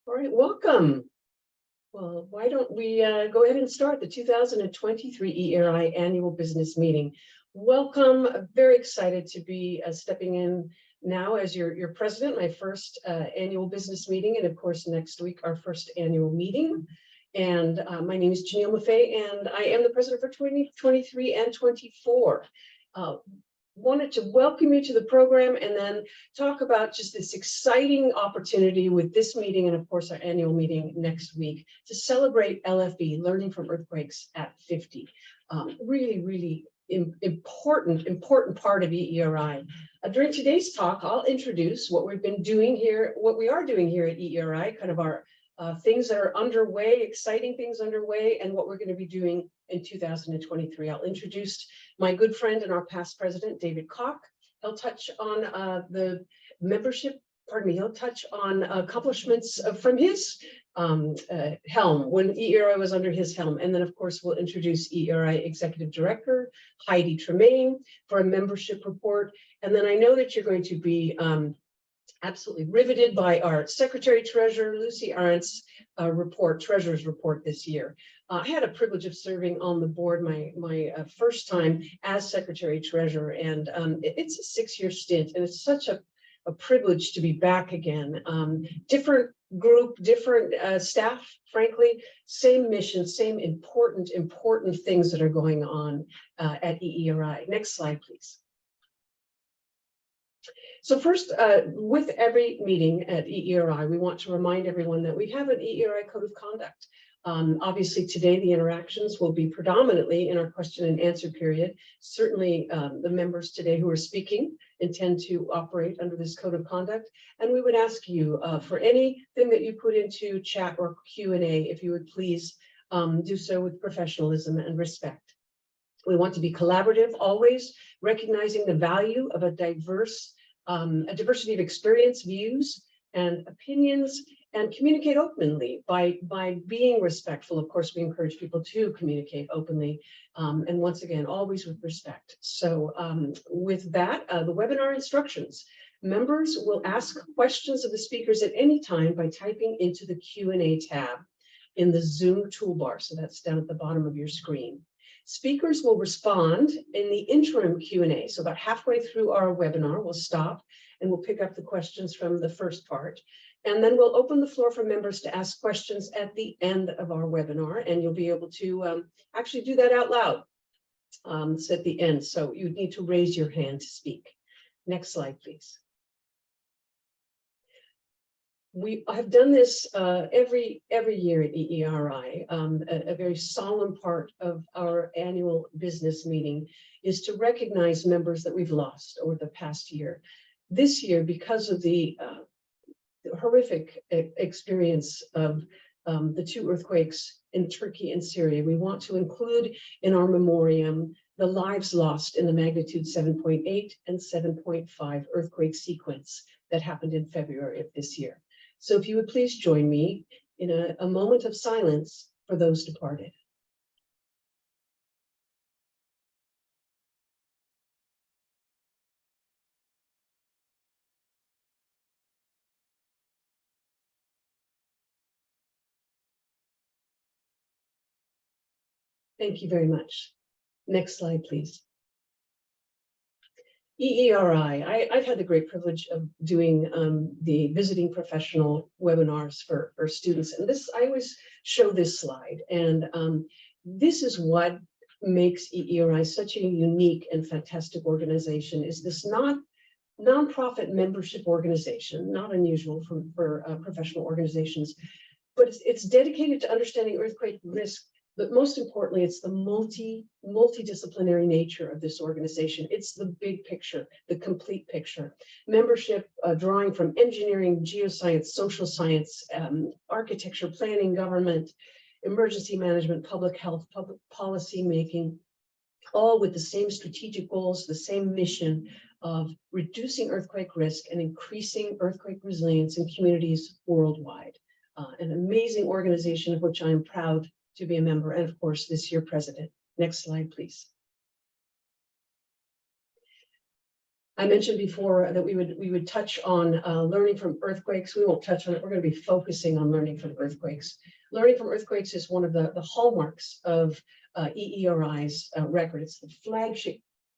All right, welcome. Well, why don't we go ahead and start the 2023 EERI annual business meeting. Welcome. Very excited to be stepping in now as your president, my first annual business meeting, and of course next week our first annual meeting. And my name is Janelle Maffei, and I am the president for 2023 and 24. Wanted to welcome you to the program and then talk about just this exciting opportunity with this meeting and of course our annual meeting next week to celebrate LFB, Learning from Earthquakes at 50. Really important part of EERI. During today's talk, I'll introduce what we've been doing here, what we are doing here at EERI, kind of our things that are underway, exciting things underway, and what we're going to be doing in 2023. I'll introduce my good friend and our past president, David Koch. He'll touch on the membership, he'll touch on accomplishments from his helm, when EERI was under his helm. And then, of course, we'll introduce EERI Executive Director, Heidi Tremaine, for a membership report. And then I know that you're going to be absolutely riveted by our Secretary Treasurer, Lucy Arendt's Treasurer's report this year. I had a privilege of serving on the board my first time as Secretary Treasurer, and it's a 6-year stint, and it's such a privilege to be back again. Different group, different staff, frankly, same mission, same important things that are going on at EERI. Next slide, please. So first, with every meeting at EERI, we want to remind everyone that we have an EERI Code of Conduct. Obviously, today the interactions will be predominantly in our question and answer period. Certainly, the members today who are speaking intend to operate under this Code of Conduct. And we would ask you for anything that you put into chat or Q&A, if you would please do so with professionalism and respect. We want to be collaborative, always recognizing the value of a diversity of experience, views, and opinions, and communicate openly by being respectful. Of course, we encourage people to communicate openly, and once again, always with respect. So with that, the webinar instructions. Members will ask questions of the speakers at any time by typing into the Q&A tab in the Zoom toolbar. So that's down at the bottom of your screen. Speakers will respond in the interim Q&A. So about halfway through our webinar, we'll stop and we'll pick up the questions from the first part. And then we'll open the floor for members to ask questions at the end of our webinar. And you'll be able to actually do that out loud. It's at the end. So you need to raise your hand to speak. Next slide, please. We have done this every year at EERI. A very solemn part of our annual business meeting is to recognize members that we've lost over the past year. This year, because of the horrific experience of the 2 earthquakes in Turkey and Syria, we want to include in our memoriam the lives lost in the magnitude 7.8 and 7.5 earthquake sequence that happened in February of this year. So if you would please join me in a moment of silence for those departed. Thank you very much. Next slide, please. EERI, I've had the great privilege of doing the visiting professional webinars for students. And this, I always show this slide. And this is what makes EERI such a unique and fantastic organization, is this nonprofit membership organization, not unusual for professional organizations, but it's dedicated to understanding earthquake risk. But most importantly, it's the multidisciplinary nature of this organization. It's the big picture, the complete picture. Membership drawing from engineering, geoscience, social science, architecture, planning, government, emergency management, public health, public policy making, all with the same strategic goals, the same mission of reducing earthquake risk and increasing earthquake resilience in communities worldwide. An amazing organization of which I am proud to be a member, and of course, this year president. Next slide, please. I mentioned before that we would touch on learning from earthquakes. We won't touch on it. We're going to be focusing on learning from earthquakes. Learning from earthquakes is one of the hallmarks of EERI's record. It's the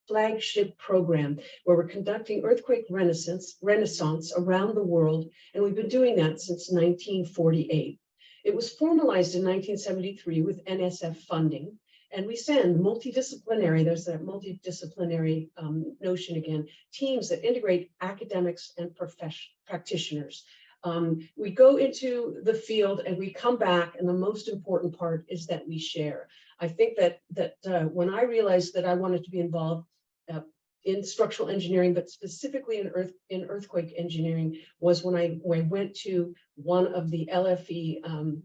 flagship program where we're conducting earthquake renaissance around the world, and we've been doing that since 1948. It was formalized in 1973 with NSF funding. And we send multidisciplinary, there's that multidisciplinary notion again, teams that integrate academics and practitioners. We go into the field and we come back, and the most important part is that we share. I think that when I realized that I wanted to be involved in structural engineering, but specifically in earthquake engineering, was when I went to one of the LFE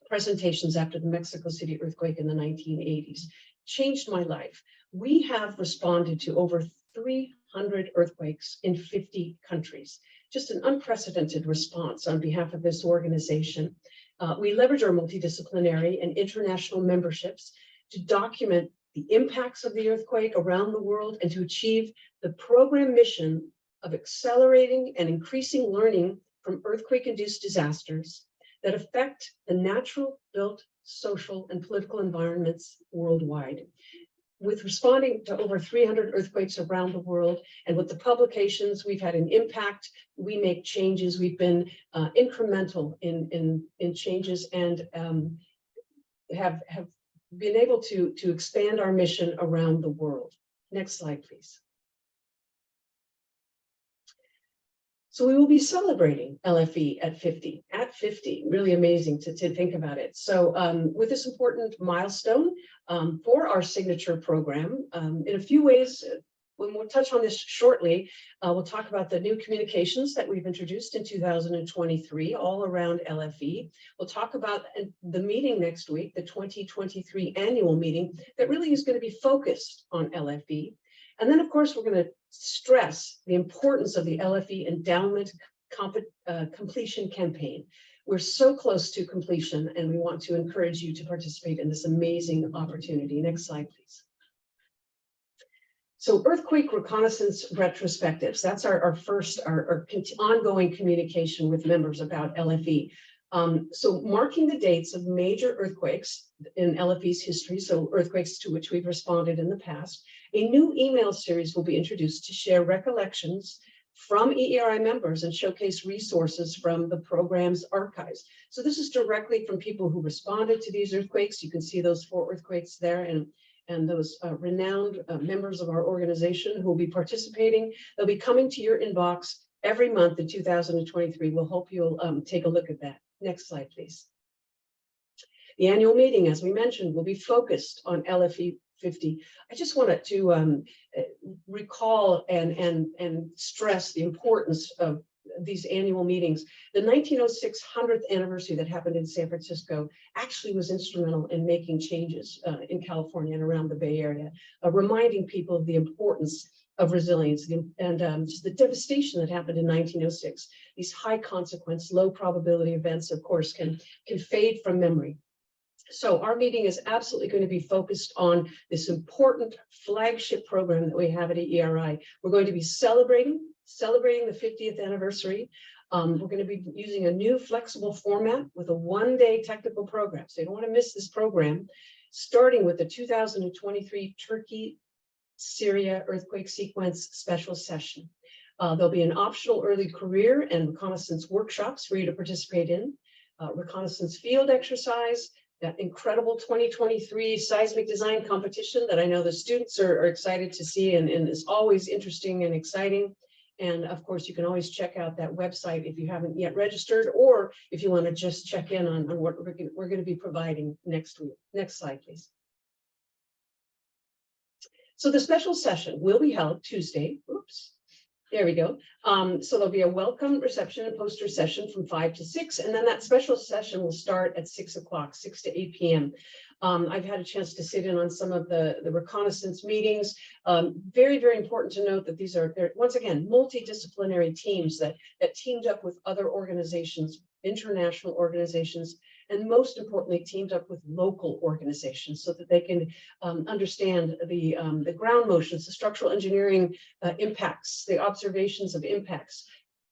presentations after the Mexico City earthquake in the 1980s. Changed my life. We have responded to over 300 earthquakes in 50 countries. Just an unprecedented response on behalf of this organization. We leverage our multidisciplinary and international memberships to document the impacts of the earthquake around the world and to achieve the program mission of accelerating and increasing learning from earthquake-induced disasters that affect the natural, built, social, and political environments worldwide. With responding to over 300 earthquakes around the world, and with the publications, we've had an impact. We make changes. We've been incremental in changes, and have been able to expand our mission around the world. Next slide, please. So we will be celebrating LFE at 50, really amazing to think about it. So with this important milestone for our signature program, in a few ways, we'll touch on this shortly. We'll talk about the new communications that we've introduced in 2023, all around LFE. We'll talk about the meeting next week, the 2023 annual meeting, that really is going to be focused on LFE. And then, of course, we're going to stress the importance of the LFE endowment completion campaign. We're so close to completion, and we want to encourage you to participate in this amazing opportunity. Next slide, please. So earthquake reconnaissance retrospectives, that's our ongoing communication with members about LFE. So marking the dates of major earthquakes in LFE's history, so earthquakes to which we've responded in the past, a new email series will be introduced to share recollections from EERI members and showcase resources from the program's archives. So this is directly from people who responded to these earthquakes. You can see those 4 earthquakes there, and those renowned members of our organization who will be participating. They'll be coming to your inbox every month in 2023. We'll hope you'll take a look at that. Next slide, please. The annual meeting, as we mentioned, will be focused on LFE 50. I just wanted to recall and stress the importance of these annual meetings. The 1906 100th anniversary that happened in San Francisco actually was instrumental in making changes in California and around the Bay Area, reminding people of the importance of resilience and just the devastation that happened in 1906. These high consequence, low probability events, of course, can fade from memory. So our meeting is absolutely going to be focused on this important flagship program that we have at EERI. We're going to be celebrating the 50th anniversary. We're going to be using a new flexible format with a one-day technical program. So you don't want to miss this program, starting with the 2023 Turkey Syria earthquake sequence special session. There'll be an optional early career and reconnaissance workshops for you to participate in, reconnaissance field exercise, that incredible 2023 seismic design competition that I know the students are excited to see and is always interesting and exciting. And of course, you can always check out that website if you haven't yet registered, or if you want to just check in on what we're going to be providing next week. Next slide, please. So the special session will be held Tuesday. Oops. There we go. So there'll be a welcome reception and poster session from 5 to 6, and then that special session will start at 6 o'clock, 6 to 8 p.m. I've had a chance to sit in on some of the reconnaissance meetings. Very, very important to note that they're once again, multidisciplinary teams that teamed up with other organizations international organizations, and most importantly, teamed up with local organizations so that they can understand the ground motions, the structural engineering impacts, the observations of impacts,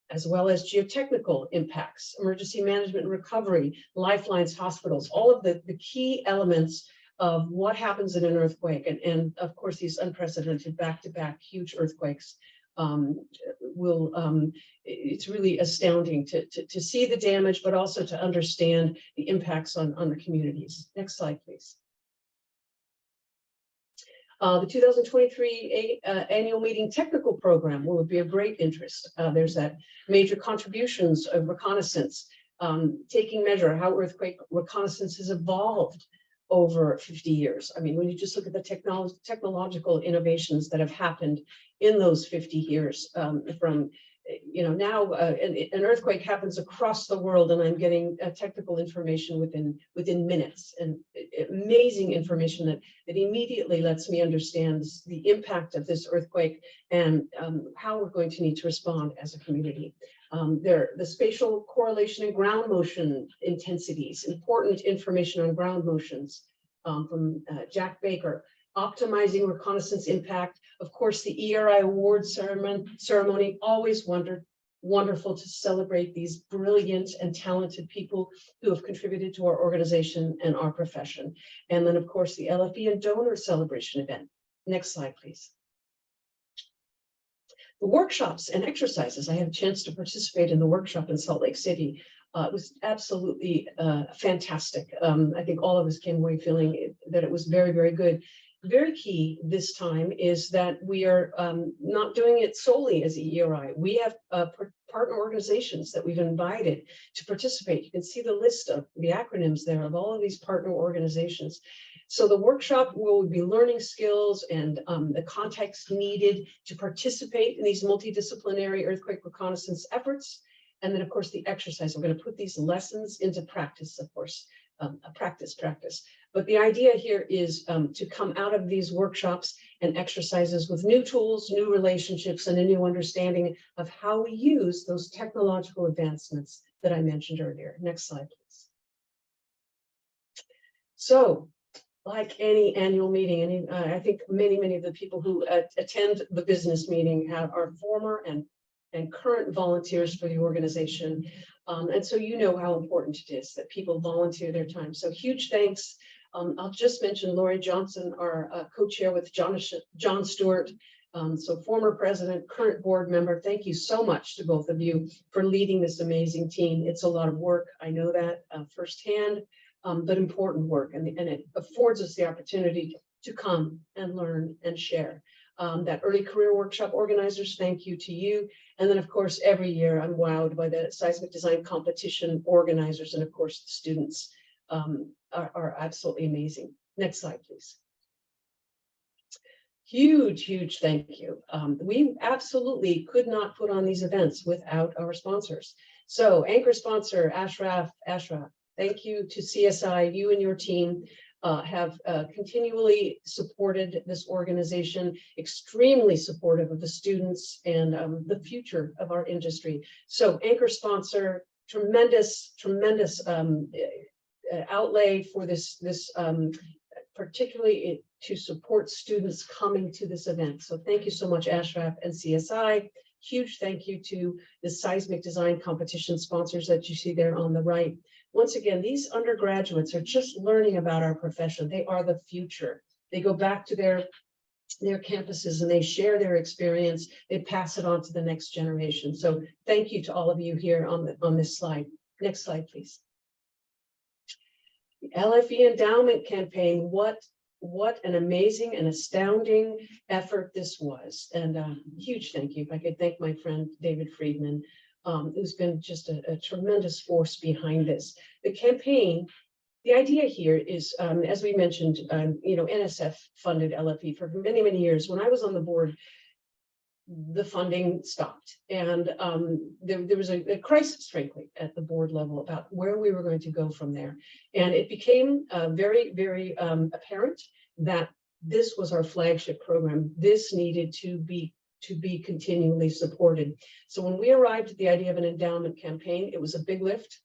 as well as geotechnical impacts, emergency management and recovery, lifelines, hospitals, all of the key elements of what happens in an earthquake. And of course, these unprecedented back-to-back huge earthquakes it's really astounding to see the damage, but also to understand the impacts on the communities. Next slide, please. The 2023 annual meeting technical program will be of great interest. There's that major contributions of reconnaissance, taking measure how earthquake reconnaissance has evolved over 50 years. I mean, when you just look at the technological innovations that have happened in those 50 years, from now an earthquake happens across the world, and I'm getting technical information within minutes, and amazing information that immediately lets me understand the impact of this earthquake and how we're going to need to respond as a community. The spatial correlation and ground motion intensities, important information on ground motions from Jack Baker. Optimizing reconnaissance impact. Of course, the EERI award ceremony, always wonderful to celebrate these brilliant and talented people who have contributed to our organization and our profession. And then, of course, the LFE and donor celebration event. Next slide, please. The workshops and exercises. I had a chance to participate in the workshop in Salt Lake City. It was absolutely fantastic. I think all of us came away feeling that it was very, very good. Very key this time is that we are not doing it solely as EERI. We have partner organizations that we've invited to participate. You can see the list of the acronyms there of all of these partner organizations. So the workshop will be learning skills and the context needed to participate in these multidisciplinary earthquake reconnaissance efforts. And then, of course, the exercise. We're going to put these lessons into practice, of course, practice. But the idea here is to come out of these workshops and exercises with new tools, new relationships, and a new understanding of how we use those technological advancements that I mentioned earlier. Next slide, please. So, like any annual meeting, I think many of the people who attend the business meeting are former and current volunteers for the organization. And so you know how important it is that people volunteer their time. So huge thanks. I'll just mention Lori Johnson, our co-chair with John Stewart. So former president, current board member, thank you so much to both of you for leading this amazing team. It's a lot of work, I know that firsthand, but important work. And it affords us the opportunity to come and learn and share. That early career workshop organizers, thank you to you. And then, of course, every year I'm wowed by the seismic design competition organizers, and of course, the students are absolutely amazing. Next slide, please. Huge thank you. We absolutely could not put on these events without our sponsors. So anchor sponsor, Ashraf, thank you to CSI. You and your team have continually supported this organization, extremely supportive of the students and the future of our industry. So anchor sponsor, tremendous outlay for this particularly to support students coming to this event. So thank you so much, Ashraf and CSI. Huge thank you to the seismic design competition sponsors that you see there on the right. Once again, these undergraduates are just learning about our profession. They are the future. They go back to their campuses and they share their experience. They pass it on to the next generation. So thank you to all of you here on this slide. Next slide, please. The LFE Endowment Campaign, what an amazing and astounding effort this was. And huge thank you. If I could thank my friend David Friedman, who's been just a tremendous force behind this. The campaign, the idea here is, as we mentioned, NSF funded LFE for many years. When I was on the board, the funding stopped, and there was a crisis, frankly, at the board level about where we were going to go from there. And it became very apparent that this was our flagship program. This needed to be continually supported. So when we arrived at the idea of an endowment campaign, it was a big lift.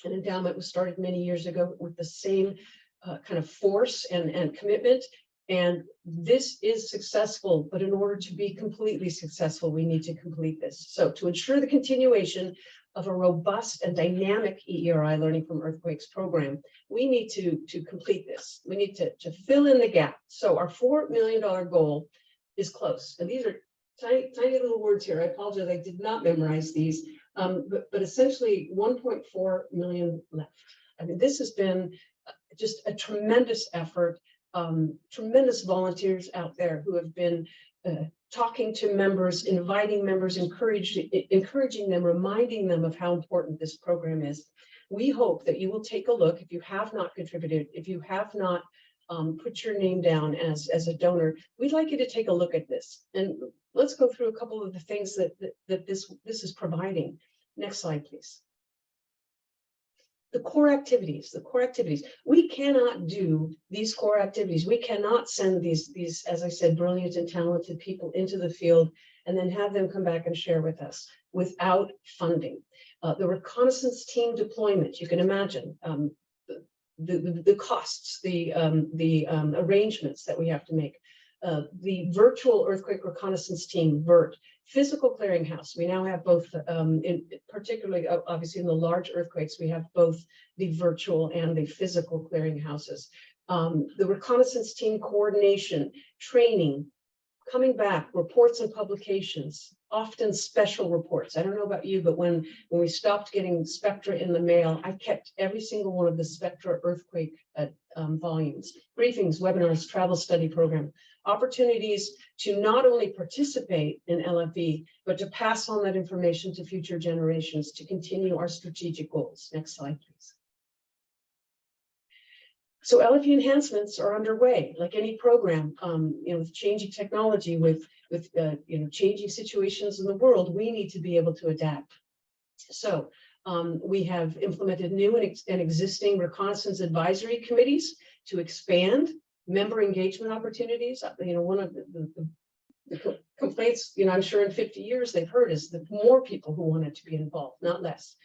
An endowment was started many years ago with the same kind of force and commitment. And this is successful, but in order to be completely successful, we need to complete this. So to ensure the continuation of a robust and dynamic EERI Learning from Earthquakes program, we need to complete this. We need to fill in the gap. So our $4 million goal is close. And these are tiny little words here. I apologize, I did not memorize these, but essentially 1.4 million left. I mean, this has been just a tremendous effort. Tremendous volunteers out there who have been talking to members, inviting members, encouraging them, reminding them of how important this program is. We hope that you will take a look. If you have not contributed, if you have not put your name down as a donor, we'd like you to take a look at this. And let's go through a couple of the things that this is providing. Next slide, please. The core activities, we cannot do these core activities. We cannot send these, as I said, brilliant and talented people into the field and then have them come back and share with us without funding. The reconnaissance team deployment, you can imagine the costs, the arrangements that we have to make. The virtual earthquake reconnaissance team, VERT, physical clearinghouse. We now have both, particularly obviously in the large earthquakes, we have both the virtual and the physical clearinghouses. The reconnaissance team coordination, training, coming back, reports and publications, often special reports. I don't know about you, but when we stopped getting Spectra in the mail, I kept every single one of the Spectra earthquake volumes, briefings, webinars, travel study program, opportunities to not only participate in LFE, but to pass on that information to future generations to continue our strategic goals. Next slide, please. So LFE enhancements are underway, like any program, with changing technology, with changing situations in the world, we need to be able to adapt. So we have implemented new and existing reconnaissance advisory committees to expand member engagement opportunities. One of the complaints, I'm sure in 50 years they've heard is that more people who wanted to be involved, not less.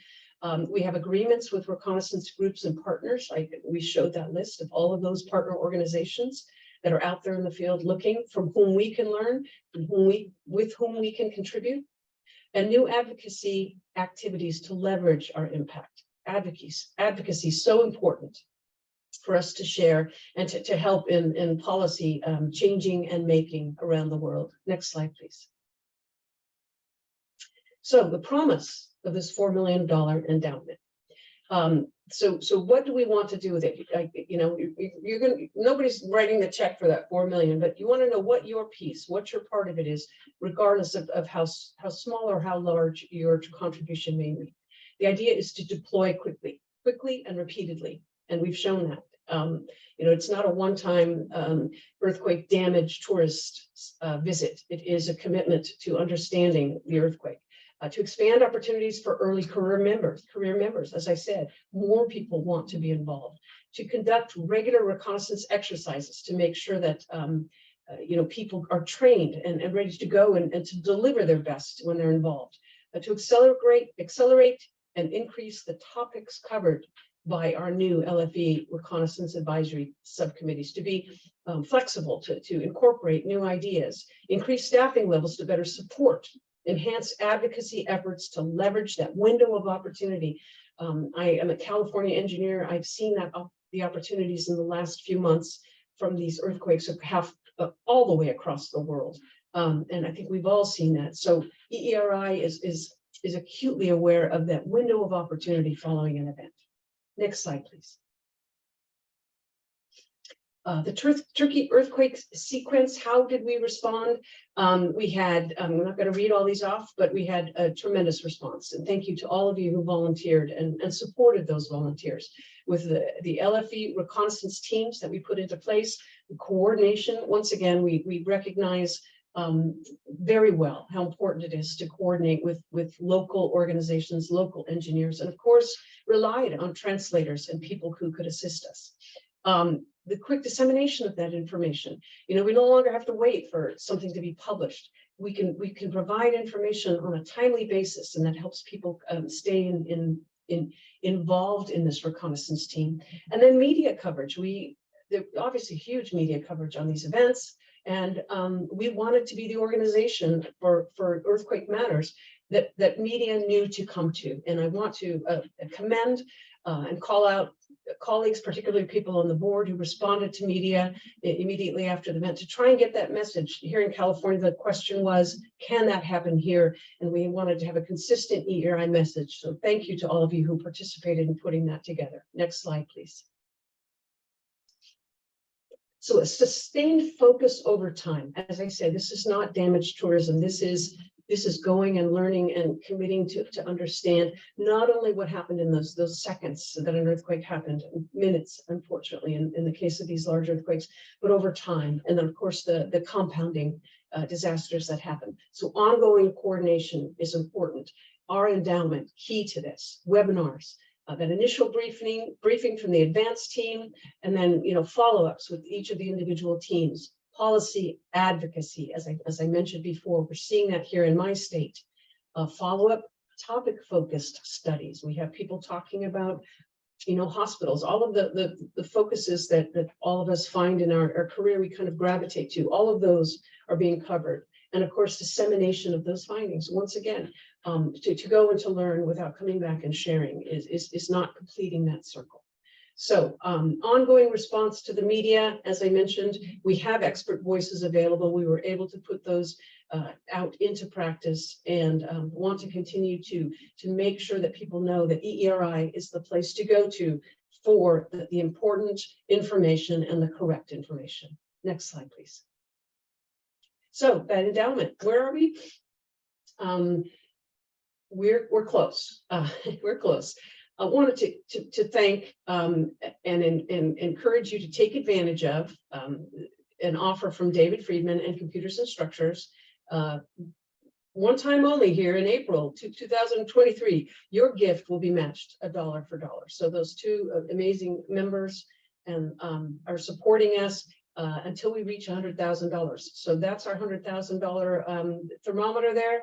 We have agreements with reconnaissance groups and partners. We showed that list of all of those partner organizations that are out there in the field looking from whom we can learn, with whom we can contribute, and new advocacy activities to leverage our impact. Advocacy is so important for us to share and to help in policy changing and making around the world. Next slide, please. So the promise of this $4 million endowment. So what do we want to do with it? Nobody's writing the check for that $4 million, but you want to know what your piece, what your part of it is, regardless of how small or how large your contribution may be. The idea is to deploy quickly and repeatedly, and we've shown that. It's not a one-time earthquake damage tourist visit. It is a commitment to understanding the earthquake. To expand opportunities for early career members, as I said, more people want to be involved. To conduct regular reconnaissance exercises to make sure that people are trained and ready to go and to deliver their best when they're involved. To accelerate and increase the topics covered by our new LFE reconnaissance advisory subcommittees, to be flexible, to incorporate new ideas, increase staffing levels to better support, enhance advocacy efforts to leverage that window of opportunity. I am a California engineer. I've seen the opportunities in the last few months from these earthquakes all the way across the world. And I think we've all seen that. So EERI is acutely aware of that window of opportunity following an event. Next slide, please. The Turkey earthquake sequence, how did we respond? We had, I'm not going to read all these off, but we had a tremendous response. And thank you to all of you who volunteered and supported those volunteers with the LFE reconnaissance teams that we put into place, the coordination. Once again, we recognize very well how important it is to coordinate with local organizations, local engineers, and of course, relied on translators and people who could assist us. The quick dissemination of that information. We no longer have to wait for something to be published. We can provide information on a timely basis, and that helps people stay in involved in this reconnaissance team. And then media coverage. There obviously huge media coverage on these events. And we wanted to be the organization for Earthquake Matters that media knew to come to. And I want to commend and call out colleagues, particularly people on the board who responded to media immediately after the event to try and get that message. Here in California, the question was, can that happen here? And we wanted to have a consistent EERI message. So thank you to all of you who participated in putting that together. Next slide, please. So a sustained focus over time. As I said, this is not damage tourism. This is going and learning and committing to understand not only what happened in those seconds that an earthquake happened, minutes, unfortunately, in the case of these large earthquakes, but over time. And then, of course, the compounding disasters that happen. So ongoing coordination is important. Our endowment, key to this, webinars, that initial briefing from the advanced team, and then follow-ups with each of the individual teams. Policy advocacy, as I mentioned before, we're seeing that here in my state. Follow-up topic-focused studies. We have people talking about, hospitals, all of the focuses that all of us find in our career, we kind of gravitate to. All of those are being covered. And of course, dissemination of those findings. Once again, to go and to learn without coming back and sharing is not completing that circle. So ongoing response to the media, as I mentioned, we have expert voices available. We were able to put those out into practice and want to continue to make sure that people know that EERI is the place to go to for the important information and the correct information. Next slide, please. So that endowment, where are we? We're close. We're close. I wanted to thank and encourage you to take advantage of an offer from David Friedman and Computers and Structures. One time only here in April 2023, your gift will be matched $1 for $1. So those two amazing members and are supporting us until we reach $100,000. So that's our $100,000 thermometer there.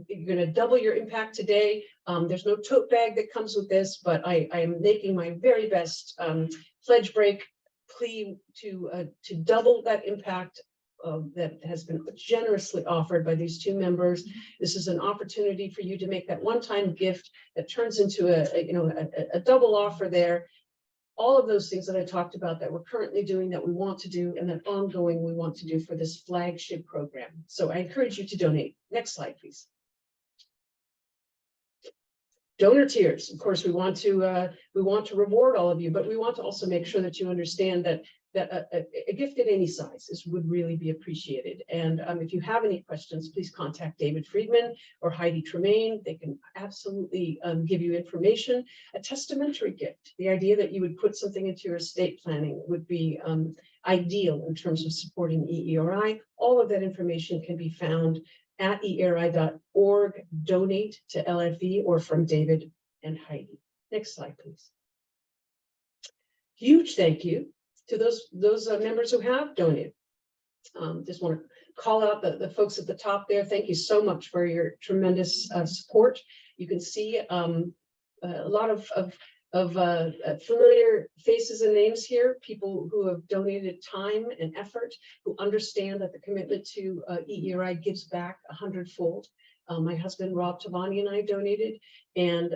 You're going to double your impact today. There's no tote bag that comes with this, but I am making my very best pledge break plea to double that impact that has been generously offered by these two members. This is an opportunity for you to make that one-time gift that turns into a double offer there. All of those things that I talked about that we're currently doing, that we want to do, and that ongoing we want to do for this flagship program. So I encourage you to donate. Next slide, please. Donor tiers. Of course, we want to reward all of you, but we want to also make sure that you understand that a gift at any size would really be appreciated. And if you have any questions, please contact David Friedman or Heidi Tremaine. They can absolutely give you information. A testamentary gift, the idea that you would put something into your estate planning would be ideal in terms of supporting EERI. All of that information can be found at eeri.org, donate to LFE, or from David and Heidi. Next slide, please. Huge thank you to those members who have donated. Just want to call out the folks at the top there. Thank you so much for your tremendous support. You can see a lot of familiar faces and names here, people who have donated time and effort, who understand that the commitment to EERI gives back 100-fold. My husband, Rob Tavani, and I donated, and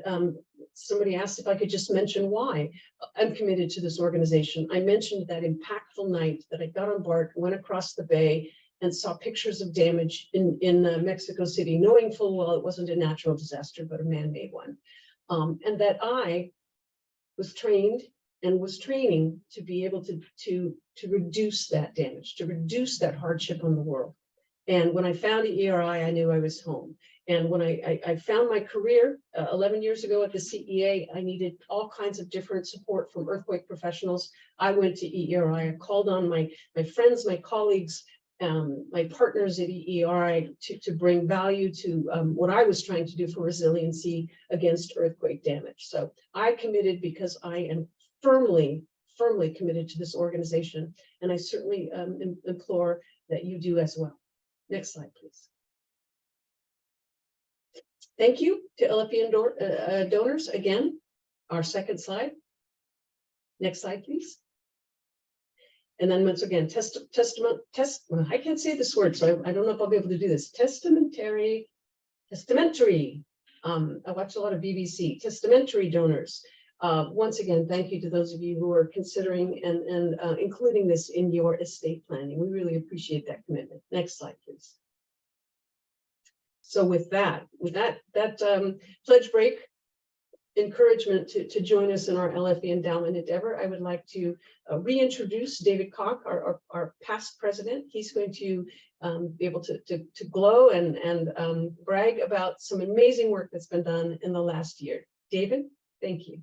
somebody asked if I could just mention why I'm committed to this organization. I mentioned that impactful night that I got on BART, went across the bay, and saw pictures of damage in Mexico City, knowing full well it wasn't a natural disaster, but a man-made one. And that I was trained and was training to be able to reduce that damage, to reduce that hardship on the world. And when I found EERI, I knew I was home. And when I found my career 11 years ago at the CEA, I needed all kinds of different support from earthquake professionals. I went to EERI. I called on my friends, my colleagues, my partners at EERI to bring value to what I was trying to do for resiliency against earthquake damage. So I committed because I am firmly committed to this organization, and I certainly implore that you do as well. Next slide, please. Thank you to LFE donors again. our second slide. Next slide, please. And then once again, well, I can't say this word, so I don't know if I'll be able to do this. Testamentary. I watch a lot of BBC. Testamentary donors. Once again, thank you to those of you who are considering and including this in your estate planning. We really appreciate that commitment. Next slide, please. So with that pledge break encouragement to join us in our LFE endowment endeavor, I would like to reintroduce David Koch, our past president. He's going to be able to glow and brag about some amazing work that's been done in the last year. David, thank you.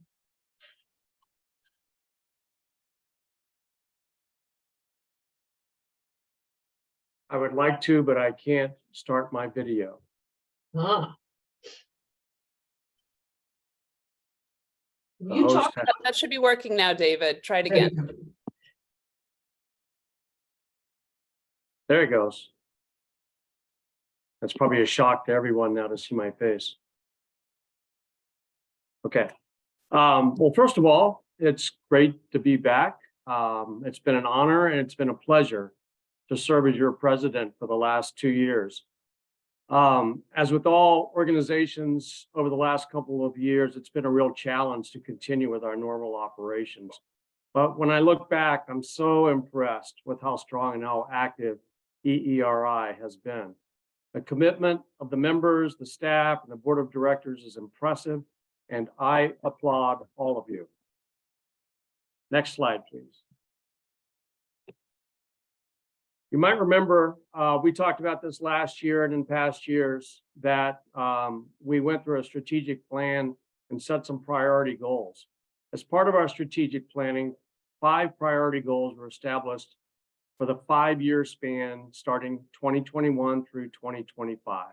I would like to, but I can't start my video. You talk. That should be working now, David. Try it again. There it goes. That's probably a shock to everyone now to see my face. Okay. Well, first of all, it's great to be back. It's been an honor and it's been a pleasure to serve as your president for the last 2 years. As with all organizations over the last couple of years, it's been a real challenge to continue with our normal operations. But when I look back, I'm so impressed with how strong and how active EERI has been. The commitment of the members, the staff, and the board of directors is impressive, and I applaud all of you. Next slide, please. You might remember we talked about this last year and in past years that we went through a strategic plan and set some priority goals. As part of our strategic planning, 5 priority goals were established for the 5-year span starting 2021 through 2025.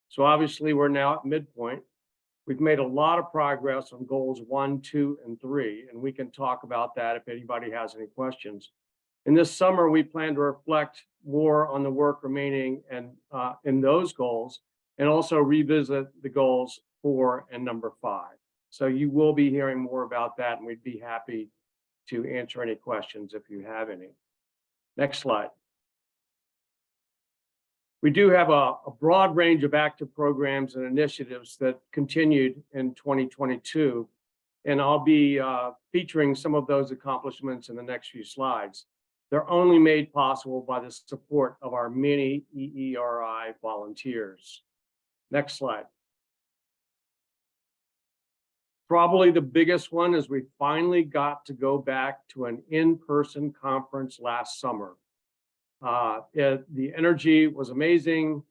So obviously we're now at midpoint. We've made a lot of progress on goals 1, 2, and 3, and we can talk about that if anybody has any questions. In this summer, we plan to reflect more on the work remaining and in those goals, and also revisit the goals 4 and number 5. So you will be hearing more about that, and we'd be happy to answer any questions if you have any. Next slide. We do have a broad range of active programs and initiatives that continued in 2022, and I'll be featuring some of those accomplishments in the next few slides. They're only made possible by the support of our many EERI volunteers. Next slide. Probably the biggest one is we finally got to go back to an in-person conference last summer. The energy was amazing,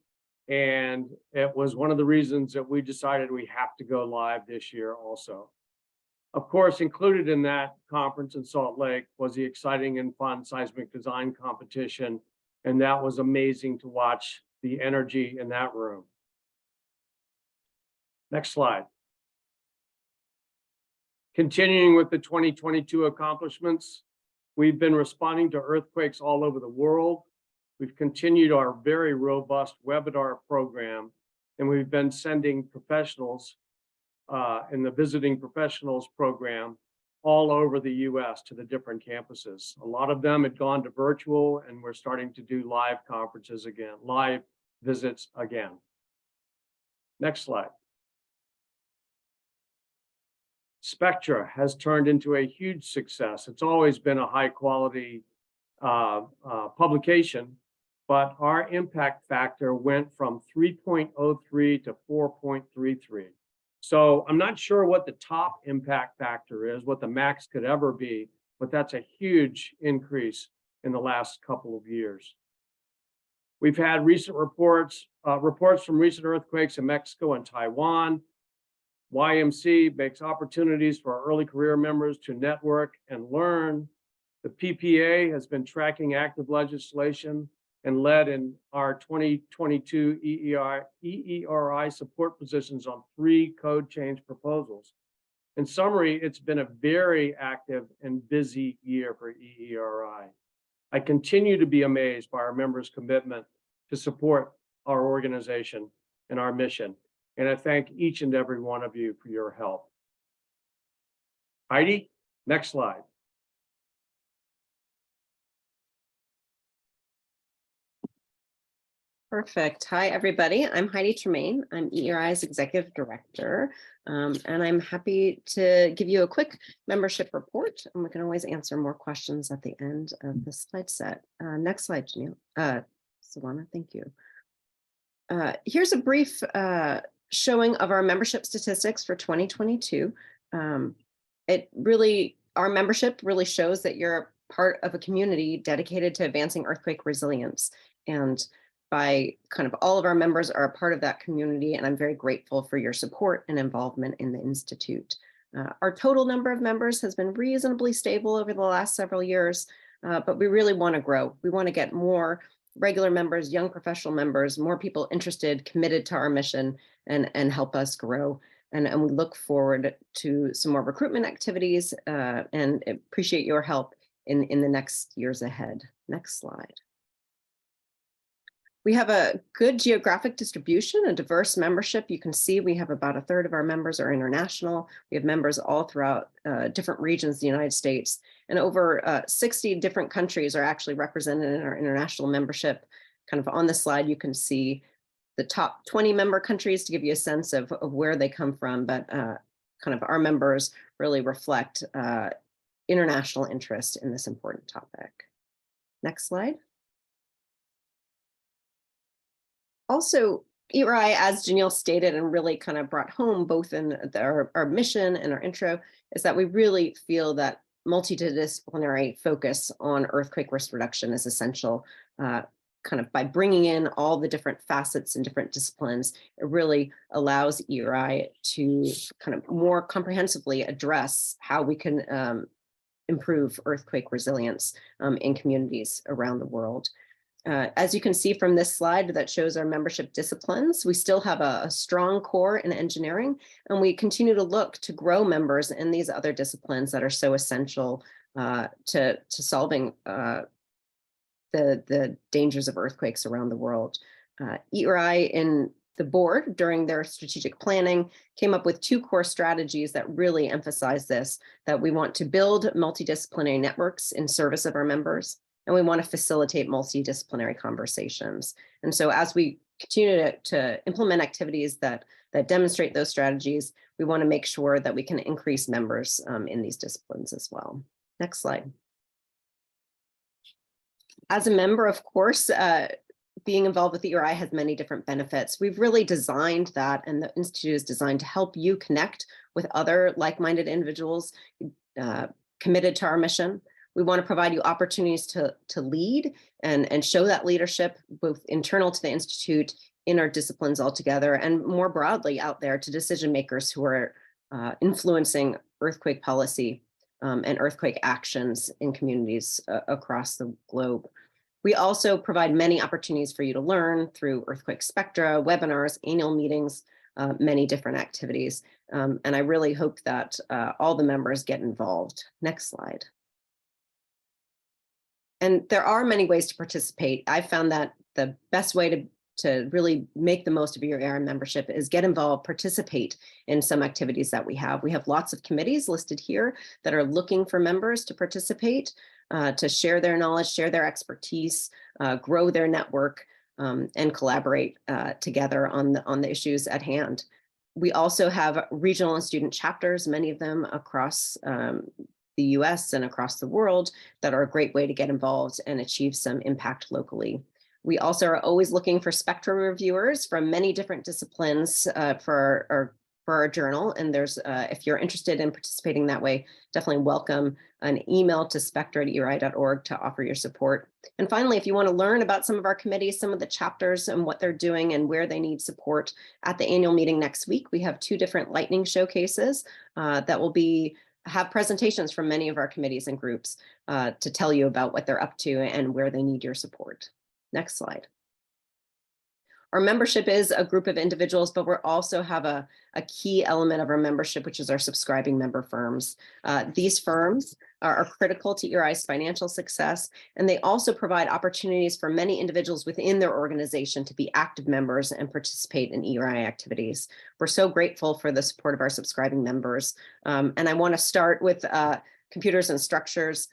and it was one of the reasons that we decided we have to go live this year also. Of course, included in that conference in Salt Lake was the exciting and fun seismic design competition, and that was amazing to watch the energy in that room. Next slide. Continuing with the 2022 accomplishments, we've been responding to earthquakes all over the world. We've continued our very robust webinar program, and we've been sending professionals in the visiting professionals program all over the US to the different campuses. A lot of them had gone to virtual, and we're starting to do live conferences again, live visits again. Next slide. Spectra has turned into a huge success. It's always been a high quality publication, but our impact factor went from 3.03 to 4.33. So I'm not sure what the top impact factor is, what the max could ever be, but that's a huge increase in the last couple of years. We've had recent reports from recent earthquakes in Mexico and Taiwan. YMC makes opportunities for our early career members to network and learn. The PPA has been tracking active legislation and led in our 2022 EERI support positions on 3 code change proposals. In summary, it's been a very active and busy year for EERI. I continue to be amazed by our members' commitment to support our organization and our mission, and I thank each and every one of you for your help. Heidi, next slide. Perfect. Hi, everybody. I'm Heidi Tremaine. I'm EERI's Executive Director, and I'm happy to give you a quick membership report, and we can always answer more questions at the end of the slide set. Next slide, Janelle. Savannah, thank you. Here's a brief showing of our membership statistics for 2022. Our membership really shows that you're part of a community dedicated to advancing earthquake resilience. And by kind of all of our members are a part of that community, and I'm very grateful for your support and involvement in the Institute. Our total number of members has been reasonably stable over the last several years, but we really want to grow. We want to get more regular members, young professional members, more people interested, committed to our mission, and help us grow. And we look forward to some more recruitment activities and appreciate your help in the next years ahead. Next slide. We have a good geographic distribution, a diverse membership. You can see we have about 1/3 of our members are international. We have members all throughout different regions of the United States, and over 60 different countries are actually represented in our international membership. Kind of on the slide, you can see the top 20 member countries to give you a sense of where they come from, but kind of our members really reflect international interest in this important topic. Next slide. Also, EERI, as Janelle stated and really kind of brought home both in our mission and our intro, is that we really feel that multidisciplinary focus on earthquake risk reduction is essential. Kind of by bringing in all the different facets and different disciplines, it really allows EERI to kind of more comprehensively address how we can improve earthquake resilience in communities around the world. As you can see from this slide that shows our membership disciplines, we still have a strong core in engineering, and we continue to look to grow members in these other disciplines that are so essential to solving the dangers of earthquakes around the world. EERI in the board during their strategic planning came up with 2 core strategies that really emphasize this, that we want to build multidisciplinary networks in service of our members, and we want to facilitate multidisciplinary conversations. And so as we continue to implement activities that demonstrate those strategies, we want to make sure that we can increase members in these disciplines as well. Next slide. As a member, of course, being involved with EERI has many different benefits. We've really designed that, and the Institute is designed to help you connect with other like-minded individuals committed to our mission. We want to provide you opportunities to lead and show that leadership, both internal to the Institute, in our disciplines altogether, and more broadly out there to decision makers who are influencing earthquake policy and earthquake actions in communities across the globe. We also provide many opportunities for you to learn through earthquake spectra, webinars, annual meetings, many different activities. And I really hope that all the members get involved. Next slide. And there are many ways to participate. I found that the best way to really make the most of your EERI membership is get involved, participate in some activities that we have. We have lots of committees listed here that are looking for members to participate, to share their knowledge, share their expertise, grow their network, and collaborate together on the issues at hand. We also have regional and student chapters, many of them across the US and across the world, that are a great way to get involved and achieve some impact locally. We also are always looking for spectra reviewers from many different disciplines for our journal. And there's, if you're interested in participating that way, definitely welcome an email to spectra@eeri.org to offer your support. And finally, if you want to learn about some of our committees, some of the chapters and what they're doing and where they need support, at the annual meeting next week, we have 2 different lightning showcases that will have presentations from many of our committees and groups to tell you about what they're up to and where they need your support. Next slide. Our membership is a group of individuals, but we also have a key element of our membership, which is our subscribing member firms. These firms are critical to EERI's financial success, and they also provide opportunities for many individuals within their organization to be active members and participate in EERI activities. We're so grateful for the support of our subscribing members. And I want to start with Computers and Structures.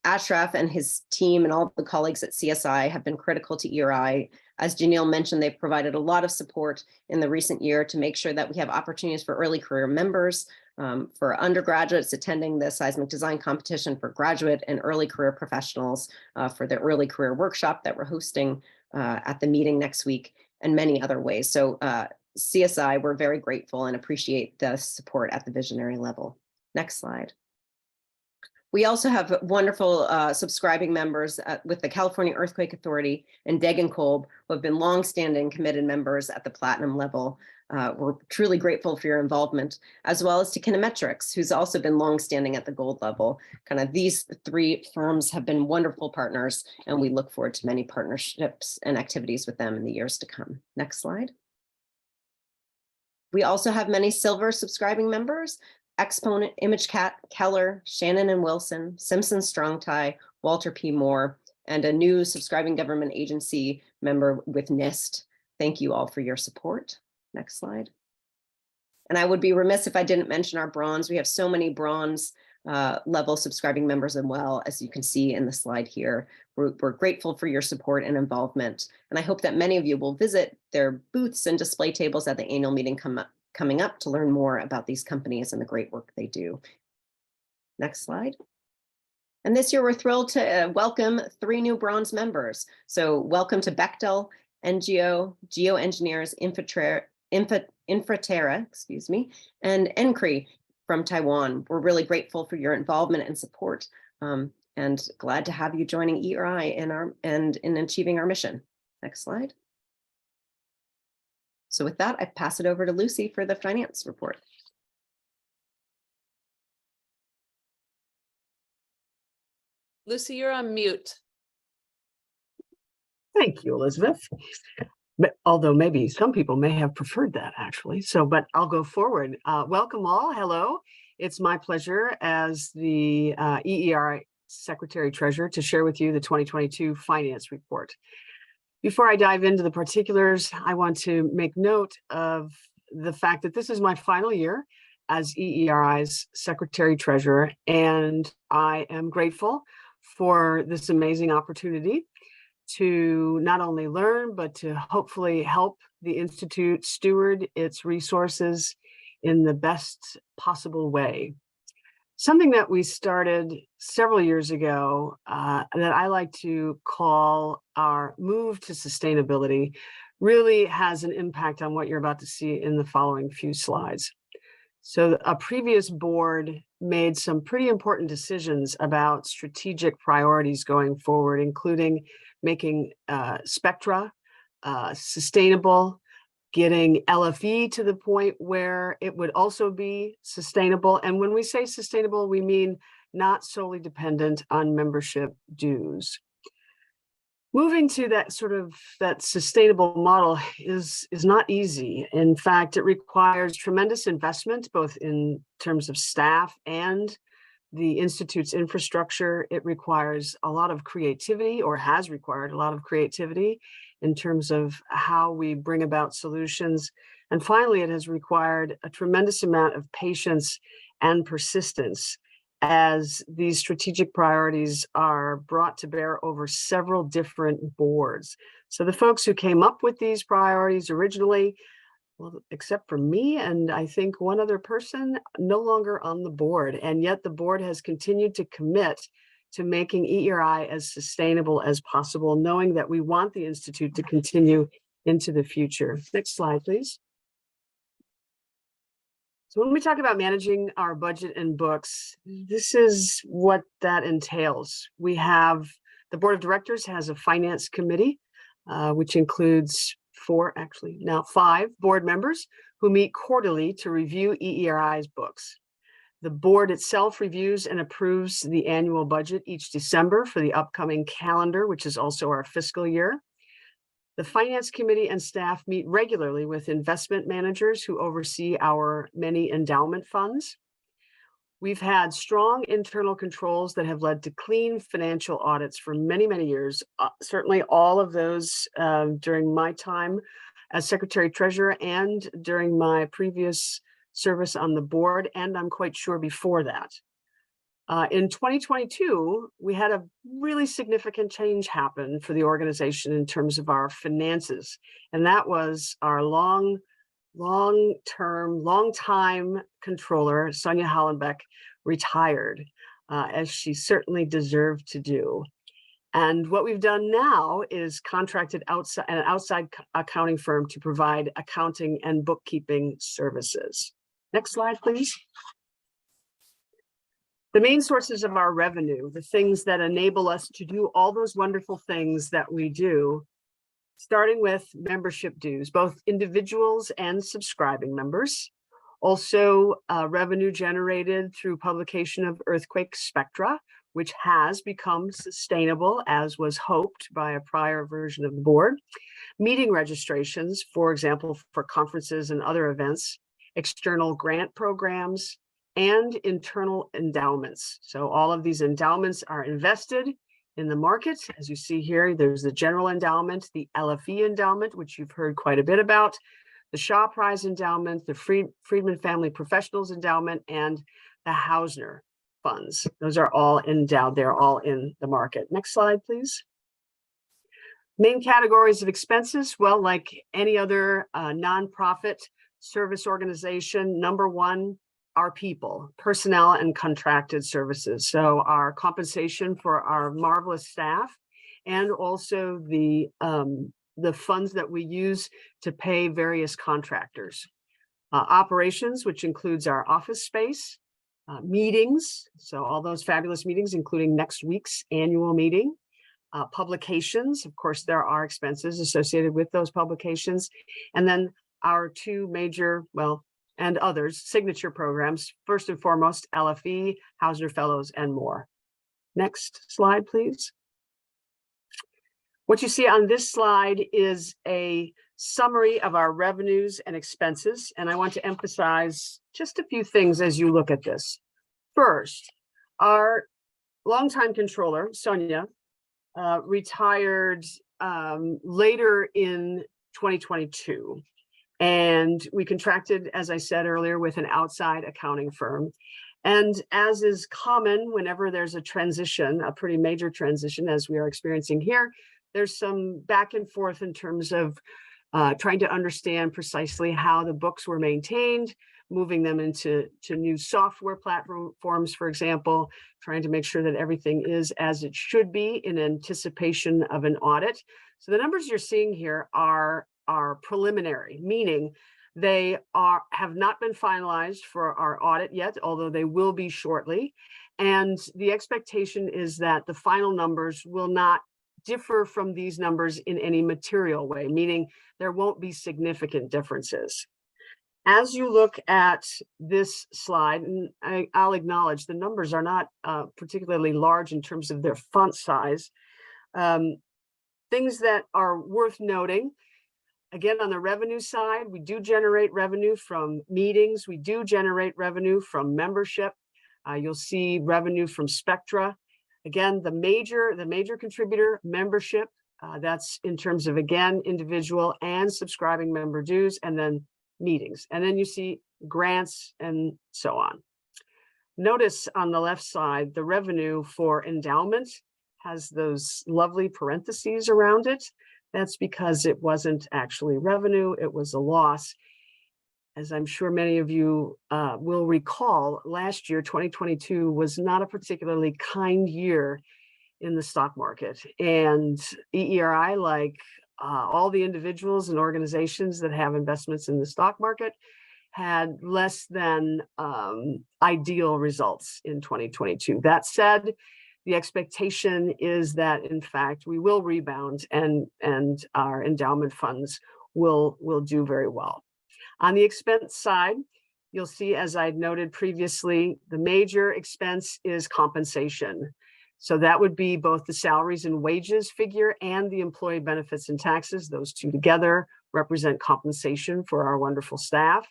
Ashraf and his team and all the colleagues at CSI have been critical to EERI. As Janelle mentioned, they've provided a lot of support in the recent year to make sure that we have opportunities for early career members, for undergraduates attending the seismic design competition, for graduate and early career professionals, for the early career workshop that we're hosting at the meeting next week, and many other ways. So CSI, we're very grateful and appreciate the support at the visionary level. Next slide. We also have wonderful subscribing members with the California Earthquake Authority and Degenkolb, who have been longstanding committed members at the platinum level. We're truly grateful for your involvement, as well as to Kinemetrics, who's also been longstanding at the gold level. Kind of these three firms have been wonderful partners, and we look forward to many partnerships and activities with them in the years to come. Next slide. We also have many silver subscribing members: Exponent, ImageCat, Keller, Shannon and Wilson, Simpson Strong-Tie, Walter P. Moore, and a new subscribing government agency member with NIST. Thank you all for your support. Next slide. And I would be remiss if I didn't mention our bronze. We have so many bronze level subscribing members as well, as you can see in the slide here. We're grateful for your support and involvement. And I hope that many of you will visit their booths and display tables at the annual meeting coming up to learn more about these companies and the great work they do. Next slide. And this year we're thrilled to welcome 3 new bronze members. So welcome to Bechtel, NGO, Geoengineers, Infraterra, excuse me, and ENCRI from Taiwan. We're really grateful for your involvement and support, and glad to have you joining EERI in achieving our mission. Next slide. So with that, I pass it over to Lucy for the finance report. Lucy, you're on mute. Thank you, Elizabeth. But although maybe some people may have preferred that actually. But I'll go forward. Welcome all. Hello. It's my pleasure as the EERI Secretary Treasurer to share with you the 2022 finance report. Before I dive into the particulars, I want to make note of the fact that this is my final year as EERI's Secretary Treasurer, and I am grateful for this amazing opportunity to not only learn, but to hopefully help the Institute steward its resources in the best possible way. Something that we started several years ago that I like to call our move to sustainability really has an impact on what you're about to see in the following few slides. So a previous board made some pretty important decisions about strategic priorities going forward, including making Spectra sustainable, getting LFE to the point where it would also be sustainable. And when we say sustainable, we mean not solely dependent on membership dues. Moving to that sustainable model is not easy. In fact, it requires tremendous investment, both in terms of staff and the Institute's infrastructure. It requires a lot of creativity, or has required a lot of creativity in terms of how we bring about solutions. And finally, it has required a tremendous amount of patience and persistence as these strategic priorities are brought to bear over several different boards. So the folks who came up with these priorities originally, well, except for me and I think one other person, no longer on the board. And yet the board has continued to commit to making EERI as sustainable as possible, knowing that we want the Institute to continue into the future. Next slide, please. So when we talk about managing our budget and books, this is what that entails. We have, the board of directors has a finance committee, which includes 5 board members who meet quarterly to review EERI's books. The board itself reviews and approves the annual budget each December for the upcoming calendar, which is also our fiscal year. The Finance Committee and staff meet regularly with investment managers who oversee our many endowment funds. We've had strong internal controls that have led to clean financial audits for many, many years. Certainly all of those during my time as Secretary Treasurer and during my previous service on the board, and I'm quite sure before that. In 2022, we had a really significant change happen for the organization in terms of our finances, and that was our long-time controller, Sonia Hollenbeck, retired, as she certainly deserved to do. And what we've done now is contracted an outside accounting firm to provide accounting and bookkeeping services. Next slide, please. The main sources of our revenue, the things that enable us to do all those wonderful things that we do, starting with membership dues, both individuals and subscribing members. Also, revenue generated through publication of earthquake spectra, which has become sustainable as was hoped by a prior version of the board. Meeting registrations, for example, for conferences and other events, external grant programs, and internal endowments. So all of these endowments are invested in the market. As you see here, there's the general endowment, the LFE endowment, which you've heard quite a bit about, the Shaw Prize endowment, the Friedman Family Professionals endowment, and the Hausner funds. Those are all endowed. They're all in the market. Next slide, please. Main categories of expenses. Well, like any other nonprofit service organization, number one, our people, personnel and contracted services. So our compensation for our marvelous staff, and also the funds that we use to pay various contractors. Operations, which includes our office space, meetings, so all those fabulous meetings, including next week's annual meeting. Publications, of course, there are expenses associated with those publications. And then our two major, well, and others, signature programs, first and foremost, LFE, Hausner Fellows, and more. Next slide, please. What you see on this slide is a summary of our revenues and expenses, and I want to emphasize just a few things as you look at this. First, our longtime controller, Sonia, retired later in 2022. And we contracted, as I said earlier, with an outside accounting firm. And as is common whenever there's a transition, a pretty major transition, as we are experiencing here, there's some back and forth in terms of trying to understand precisely how the books were maintained, moving them into new software platforms, for example, trying to make sure that everything is as it should be in anticipation of an audit. So the numbers you're seeing here are preliminary, meaning they have not been finalized for our audit yet, although they will be shortly. And the expectation is that the final numbers will not differ from these numbers in any material way, meaning there won't be significant differences. As you look at this slide, and I'll acknowledge the numbers are not particularly large in terms of their font size. Things that are worth noting, again, on the revenue side, we do generate revenue from meetings. We do generate revenue from membership. You'll see revenue from Spectra. Again, the major contributor, membership. That's in terms of, again, individual and subscribing member dues, and then meetings. And then you see grants and so on. Notice on the left side, the revenue for endowment has those lovely parentheses around it. That's because it wasn't actually revenue, it was a loss. As I'm sure many of you will recall, last year, 2022, was not a particularly kind year in the stock market. And EERI, like all the individuals and organizations that have investments in the stock market, had less than ideal results in 2022. That said, the expectation is that, in fact, we will rebound and our endowment funds will do very well. On the expense side, you'll see, as I noted previously, the major expense is compensation. So that would be both the salaries and wages figure and the employee benefits and taxes. Those two together represent compensation for our wonderful staff.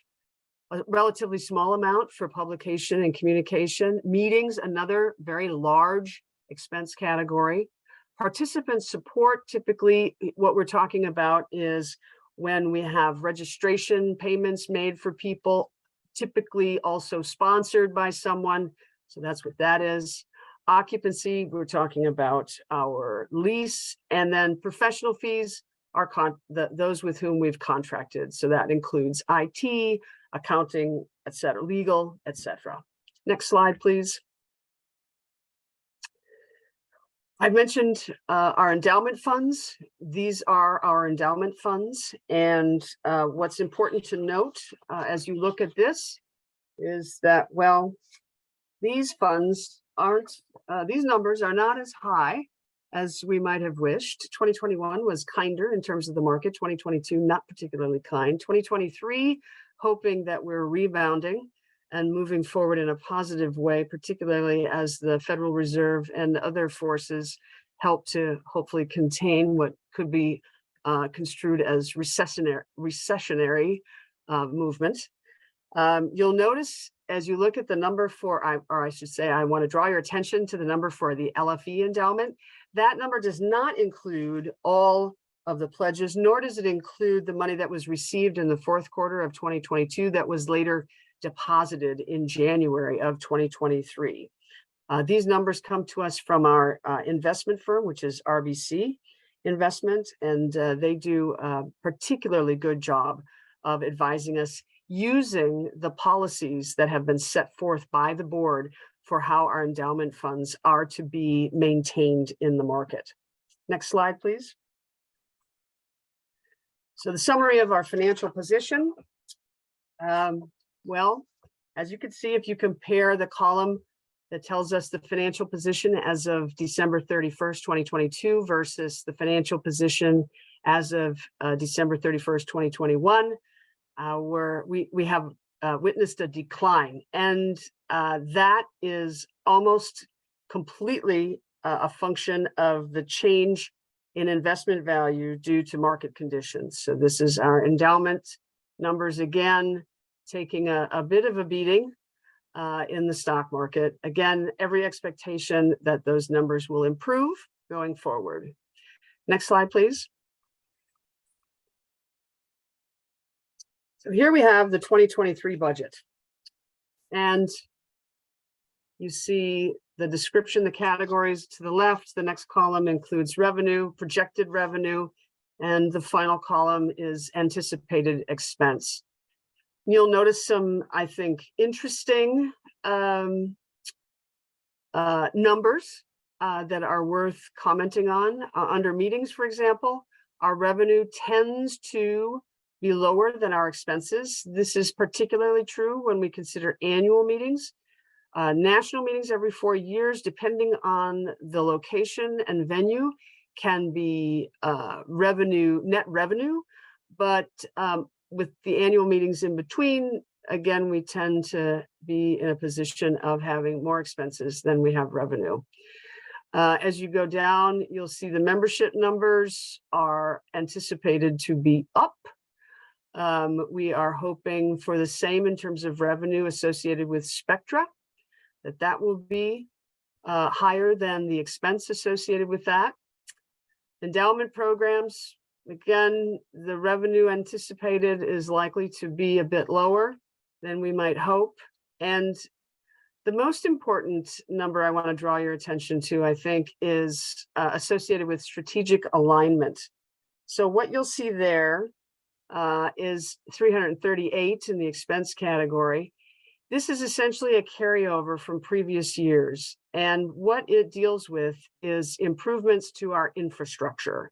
A relatively small amount for publication and communication. Meetings, another very large expense category. Participant support, typically what we're talking about is when we have registration payments made for people, typically also sponsored by someone. So that's what that is. Occupancy, we're talking about our lease, and then professional fees are those with whom we've contracted. So that includes IT, accounting, et cetera, legal, et cetera. Next slide, please. I mentioned our endowment funds. These are our endowment funds. And what's important to note as you look at this is that, well, these funds aren't, these numbers are not as high as we might have wished. 2021 was kinder in terms of the market. 2022, not particularly kind. 2023, hoping that we're rebounding and moving forward in a positive way, particularly as the Federal Reserve and other forces help to hopefully contain what could be construed as recessionary movement. You'll notice as you look at the number for, or I should say, I want to draw your attention to the number for the LFE endowment. That number does not include all of the pledges, nor does it include the money that was received in the fourth quarter of 2022 that was later deposited in January of 2023. These numbers come to us from our investment firm, which is RBC Investment, and they do a particularly good job of advising us using the policies that have been set forth by the board for how our endowment funds are to be maintained in the market. Next slide, please. So the summary of our financial position. Well, as you can see, if you compare the column that tells us the financial position as of December 31st, 2022 versus the financial position as of December 31st, 2021, we have witnessed a decline, and that is almost completely a function of the change in investment value due to market conditions. So this is our endowment numbers again, taking a bit of a beating in the stock market. Again, every expectation that those numbers will improve going forward. Next slide, please. So here we have the 2023 budget. And you see the description, the categories to the left. The next column includes revenue, projected revenue, and the final column is anticipated expense. You'll notice some, I think, interesting numbers that are worth commenting on. Under meetings, for example, our revenue tends to be lower than our expenses. This is particularly true when we consider annual meetings. National meetings every 4 years, depending on the location and venue, can be net revenue, but with the annual meetings in between, again, we tend to be in a position of having more expenses than we have revenue. As you go down, you'll see the membership numbers are anticipated to be up. We are hoping for the same in terms of revenue associated with Spectra, that will be higher than the expense associated with that. Endowment programs, again, the revenue anticipated is likely to be a bit lower than we might hope. And the most important number I want to draw your attention to, I think, is associated with strategic alignment. So what you'll see there is 338 in the expense category. This is essentially a carryover from previous years. And what it deals with is improvements to our infrastructure.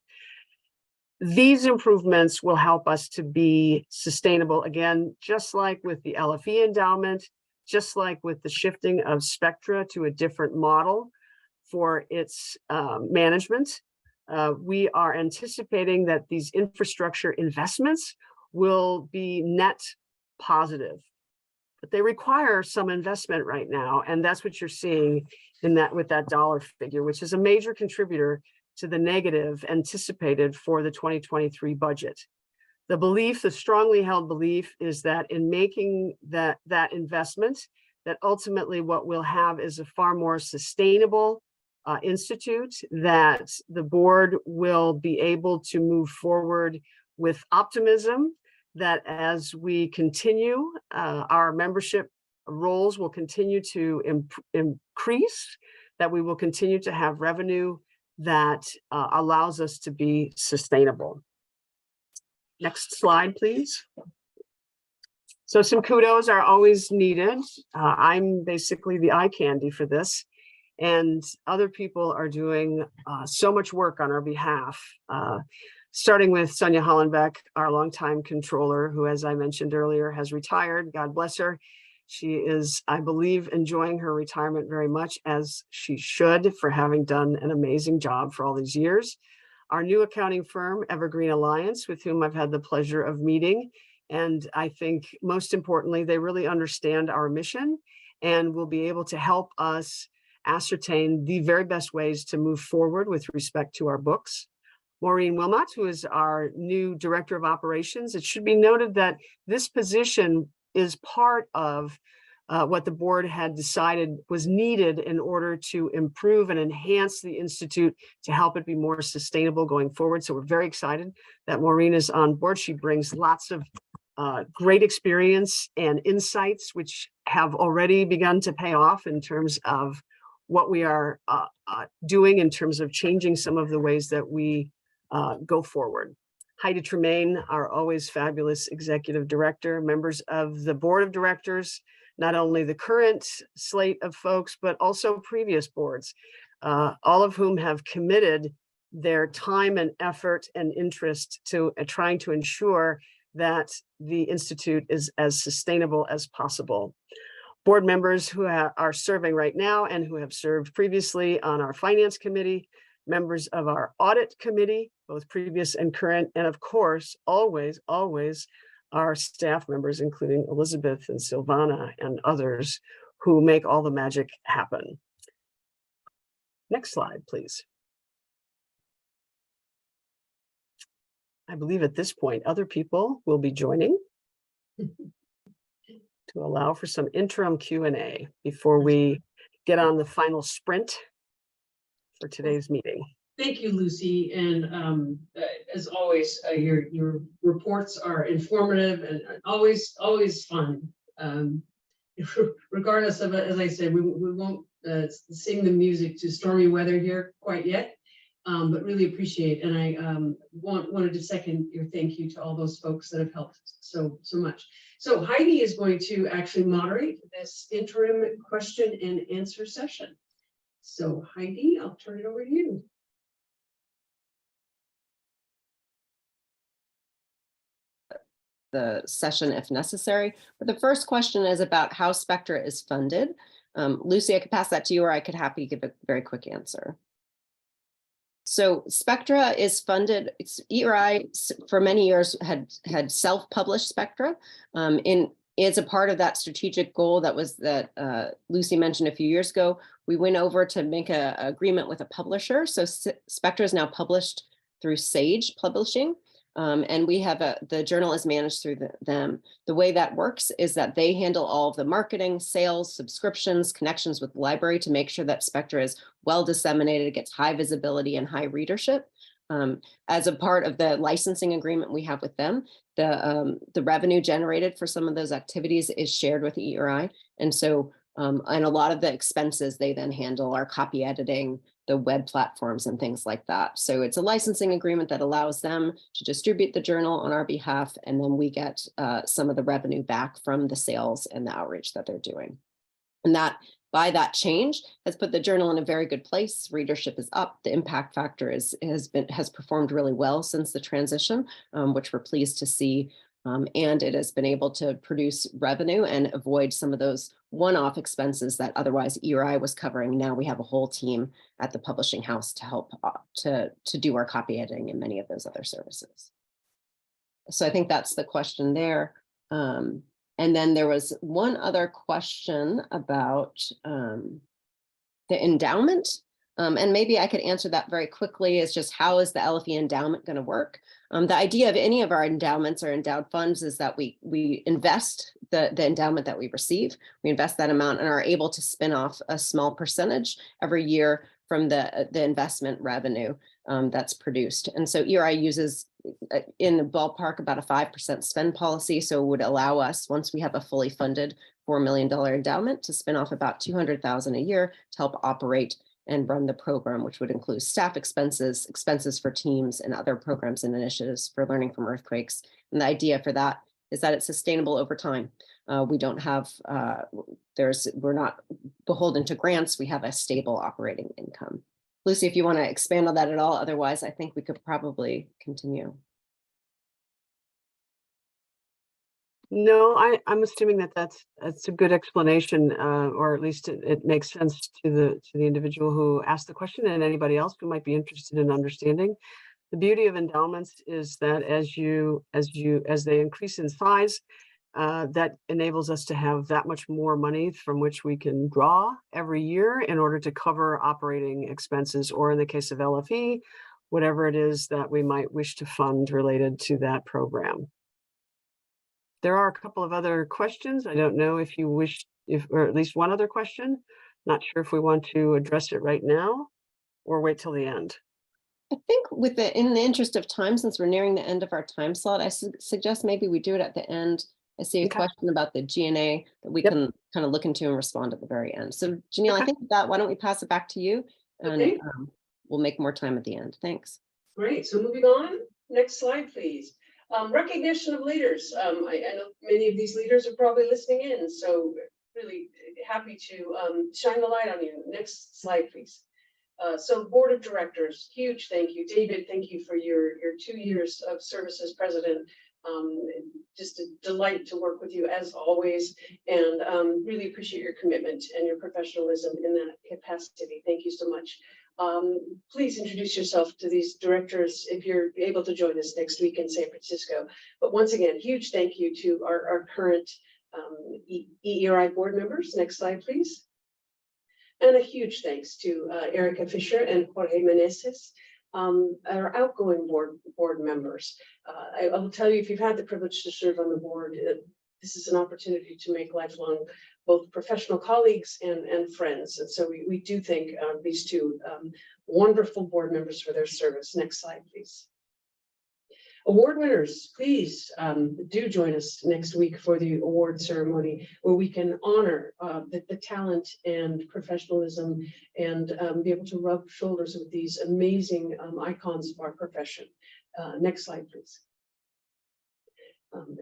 These improvements will help us to be sustainable, again, just like with the LFE endowment, just like with the shifting of Spectra to a different model for its management. We are anticipating that these infrastructure investments will be net positive but they require some investment right now. And that's what you're seeing in that with that dollar figure, which is a major contributor to the negative anticipated for the 2023 budget. The belief, the strongly held belief, is that in making that investment, that ultimately what we'll have is a far more sustainable institute, that the board will be able to move forward with optimism, that as we continue, our membership roles will continue to increase, that we will continue to have revenue that allows us to be sustainable. Next slide, please. So some kudos are always needed. I'm basically the eye candy for this, and other people are doing so much work on our behalf, starting with Sonia Hollenbeck, our longtime controller, who, as I mentioned earlier, has retired. God bless her. She is, I believe, enjoying her retirement very much, as she should, for having done an amazing job for all these years. Our new accounting firm, Evergreen Alliance, with whom I've had the pleasure of meeting. And I think most importantly, they really understand our mission and will be able to help us ascertain the very best ways to move forward with respect to our books. Maureen Wilmot, who is our new Director of Operations. It should be noted that this position is part of what the board had decided was needed in order to improve and enhance the Institute to help it be more sustainable going forward. So we're very excited that Maureen is on board. She brings lots of great experience and insights, which have already begun to pay off in terms of what we are doing in terms of changing some of the ways that we go forward. Heidi Tremaine, our always fabulous executive director, members of the board of directors, not only the current slate of folks, but also previous boards, all of whom have committed their time and effort and interest to trying to ensure that the Institute is as sustainable as possible. Board members who are serving right now and who have served previously on our finance committee, members of our audit committee, both previous and current, and of course, always our staff members, including Elizabeth and Silvana and others who make all the magic happen. Next slide, please. I believe at this point, other people will be joining to allow for some interim Q&A before we get on the final sprint for today's meeting. Thank you, Lucy. And as always, your reports are informative and always fun. Regardless of, as I said, we won't sing the music to stormy weather here quite yet, but really appreciate. And I wanted to second your thank you to all those folks that have helped so much. So Heidi is going to actually moderate this interim question and answer session. So Heidi, I'll turn it over to you. The session if necessary. But the first question is about how Spectra is funded. Lucy, I could pass that to you, or I could happy give a very quick answer. So Spectra is funded, EERI for many years had self-published Spectra. As a part of that strategic goal that Lucy mentioned a few years ago, we went over to make an agreement with a publisher. So Spectra is now published through Sage Publishing. And we have the journal is managed through them. The way that works is that they handle all of the marketing, sales, subscriptions, connections with the library to make sure that Spectra is well disseminated, it gets high visibility and high readership. As a part of the licensing agreement we have with them, the revenue generated for some of those activities is shared with EERI. And so, and a lot of the expenses they then handle are copy editing, the web platforms and things like that. So it's a licensing agreement that allows them to distribute the journal on our behalf, and then we get some of the revenue back from the sales and the outreach that they're doing. And that, by that change, has put the journal in a very good place. Readership is up. The impact factor has performed really well since the transition, which we're pleased to see. And it has been able to produce revenue and avoid some of those one-off expenses that otherwise EERI was covering. Now we have a whole team at the publishing house to help to do our copy editing and many of those other services. So I think that's the question there. And then there was one other question about the endowment. And maybe I could answer that very quickly. Is just, how is the LFE endowment going to work? The idea of any of our endowments or endowed funds is that we invest the endowment that we receive. We invest that amount and are able to spin off a small percentage every year from the investment revenue that's produced. And so ERI uses in the ballpark about a 5% spend policy. So it would allow us, once we have a fully funded $4 million endowment, to spin off about $200,000 a year to help operate and run the program, which would include staff expenses, expenses for teams, and other programs and initiatives for learning from earthquakes. And the idea for that is that it's sustainable over time. We don't have, we're not beholden to grants. We have a stable operating income. Lucy, if you want to expand on that at all, otherwise I think we could probably continue. No, I'm assuming that that's a good explanation, or at least it makes sense to the individual who asked the question and anybody else who might be interested in understanding. The beauty of endowments is that as they increase in size, that enables us to have that much more money from which we can draw every year in order to cover operating expenses, or in the case of LFE, whatever it is that we might wish to fund related to that program. There are a couple of other questions. I don't know if you wish, or at least one other question. Not sure if we want to address it right now or wait till the end. I think in the interest of time, since we're nearing the end of our time slot, I suggest maybe we do it at the end. I see a question about the G&A that we can kind of look into and respond at the very end. So Janelle, I think that, why don't we pass it back to you, and we'll make more time at the end. Thanks. Great. So moving on, next slide, please. Recognition of leaders. I know many of these leaders are probably listening in, so really happy to shine the light on you. Next slide, please. So board of directors, huge thank you. David, thank you for your 2 years of service as president. Just a delight to work with you as always, and really appreciate your commitment and your professionalism in that capacity. Thank you so much. Please introduce yourself to these directors if you're able to join us next week in San Francisco. But once again, huge thank you to our current EERI board members. Next slide, please. And a huge thanks to Erica Fisher and Jorge Meneses, our outgoing board members. I will tell you, if you've had the privilege to serve on the board, this is an opportunity to make lifelong both professional colleagues and friends. And so we do thank these two wonderful board members for their service. Next slide, please. Award winners, please do join us next week for the award ceremony, where we can honor the talent and professionalism and be able to rub shoulders with these amazing icons of our profession. Next slide, please.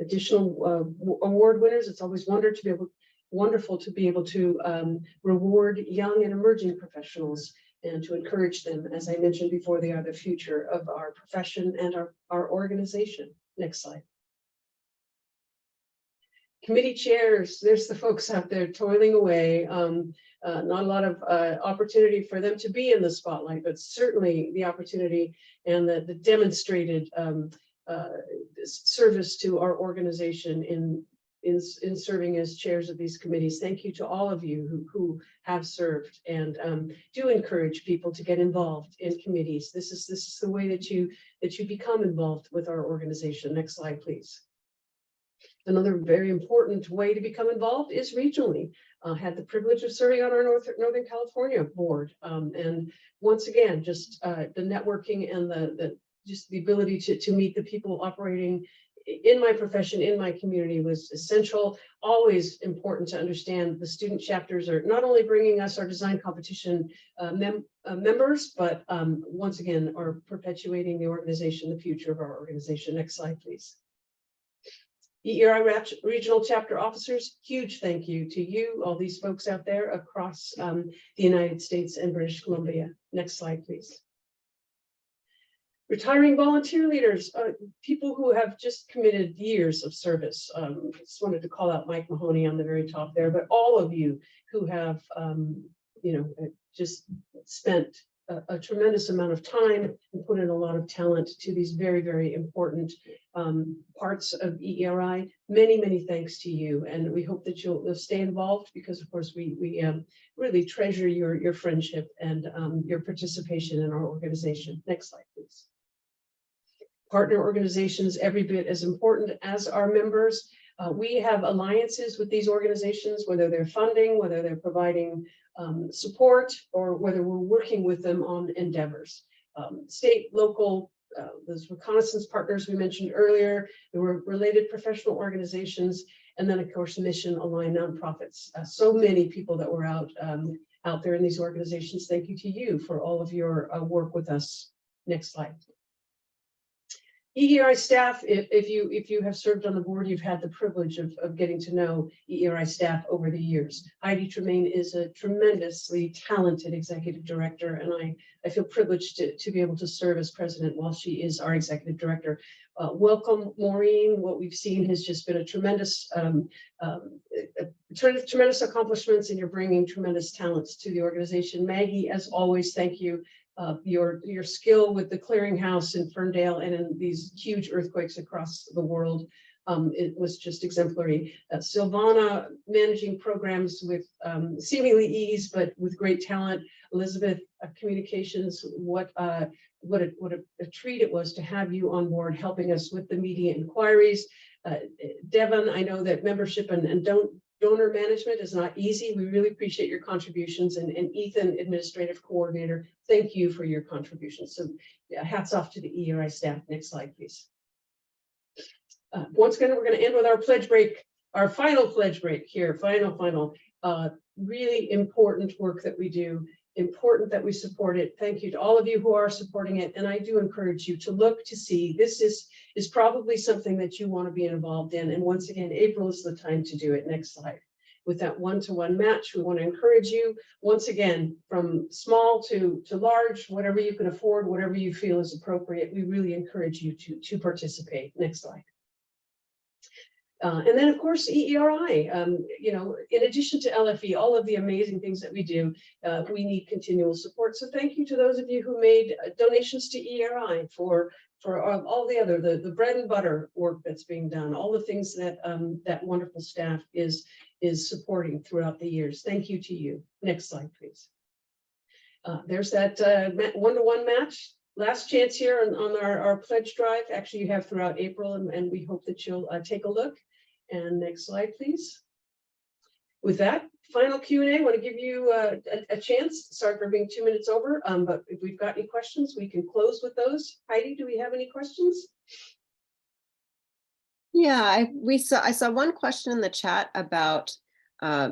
Additional award winners, it's always wonderful to be able to reward young and emerging professionals and to encourage them. As I mentioned before, they are the future of our profession and our organization. Next slide. Committee chairs, there's the folks out there toiling away. Not a lot of opportunity for them to be in the spotlight, but certainly the opportunity and the demonstrated service to our organization in serving as chairs of these committees. Thank you to all of you who have served, and do encourage people to get involved in committees. This is the way that you become involved with our organization. Next slide, please. Another very important way to become involved is regionally. Had the privilege of serving on our Northern California board, and once again, just the networking and just the ability to meet the people operating in my profession, in my community, was essential. Always important to understand the student chapters are not only bringing us our design competition members, but once again are perpetuating the organization, the future of our organization. Next slide, please. EERI regional chapter officers, huge thank you to you, all these folks out there across the United States and British Columbia. Next slide, please. Retiring volunteer leaders, people who have just committed years of service. Just wanted to call out Mike Mahoney on the very top there, but all of you who have, just spent a tremendous amount of time and put in a lot of talent to these very, very important parts of EERI. Many, many thanks to you. And we hope that you'll stay involved because, of course, we really treasure your friendship and your participation in our organization. Next slide, please. Partner organizations every bit as important as our members. We have alliances with these organizations, whether they're funding, whether they're providing support, or whether we're working with them on endeavors. State, local, those reconnaissance partners we mentioned earlier, there were related professional organizations, and then of course mission-aligned nonprofits. So many people that were out there in these organizations. Thank you to you for all of your work with us. Next slide. EERI staff, if you have served on the board, you've had the privilege of getting to know EERI staff over the years. Heidi Tremaine is a tremendously talented executive director, and I feel privileged to be able to serve as president while she is our executive director. Welcome, Maureen. What we've seen has just been a tremendous accomplishments, and you're bringing tremendous talents to the organization. Maggie, as always, thank you. Your skill with the clearinghouse in Ferndale and in these huge earthquakes across the world, it was just exemplary. Silvana managing programs with seemingly ease, but with great talent. Elizabeth, communications, what a treat it was to have you on board helping us with the media inquiries. Devon, I know that membership and donor management is not easy. We really appreciate your contributions, and Ethan, administrative coordinator, thank you for your contributions. So yeah, hats off to the EERI staff. Next slide, please. Once again, we're going to end with our pledge break, our final pledge break here. Final, really important work that we do. Important that we support it. Thank you to all of you who are supporting it. And I do encourage you to look to see, this is probably something that you want to be involved in. And once again, April is the time to do it. Next slide. With that one-to-one match, we want to encourage you, once again, from small to large, whatever you can afford, whatever you feel is appropriate, we really encourage you to participate. Next slide. And then, of course, EERI, in addition to LFE, all of the amazing things that we do, we need continual support. So thank you to those of you who made donations to EERI for all the other, the bread and butter work that's being done, all the things that that wonderful staff is supporting throughout the years. Thank you to you. Next slide, please. There's that one-to-one match. Last chance here on our pledge drive. Actually, you have throughout April, and we hope that you'll take a look. And next slide, please. With that, final Q&A. I want to give you a chance. Sorry for being 2 minutes over, but if we've got any questions, we can close with those. Heidi, do we have any questions? Yeah, I saw one question in the chat about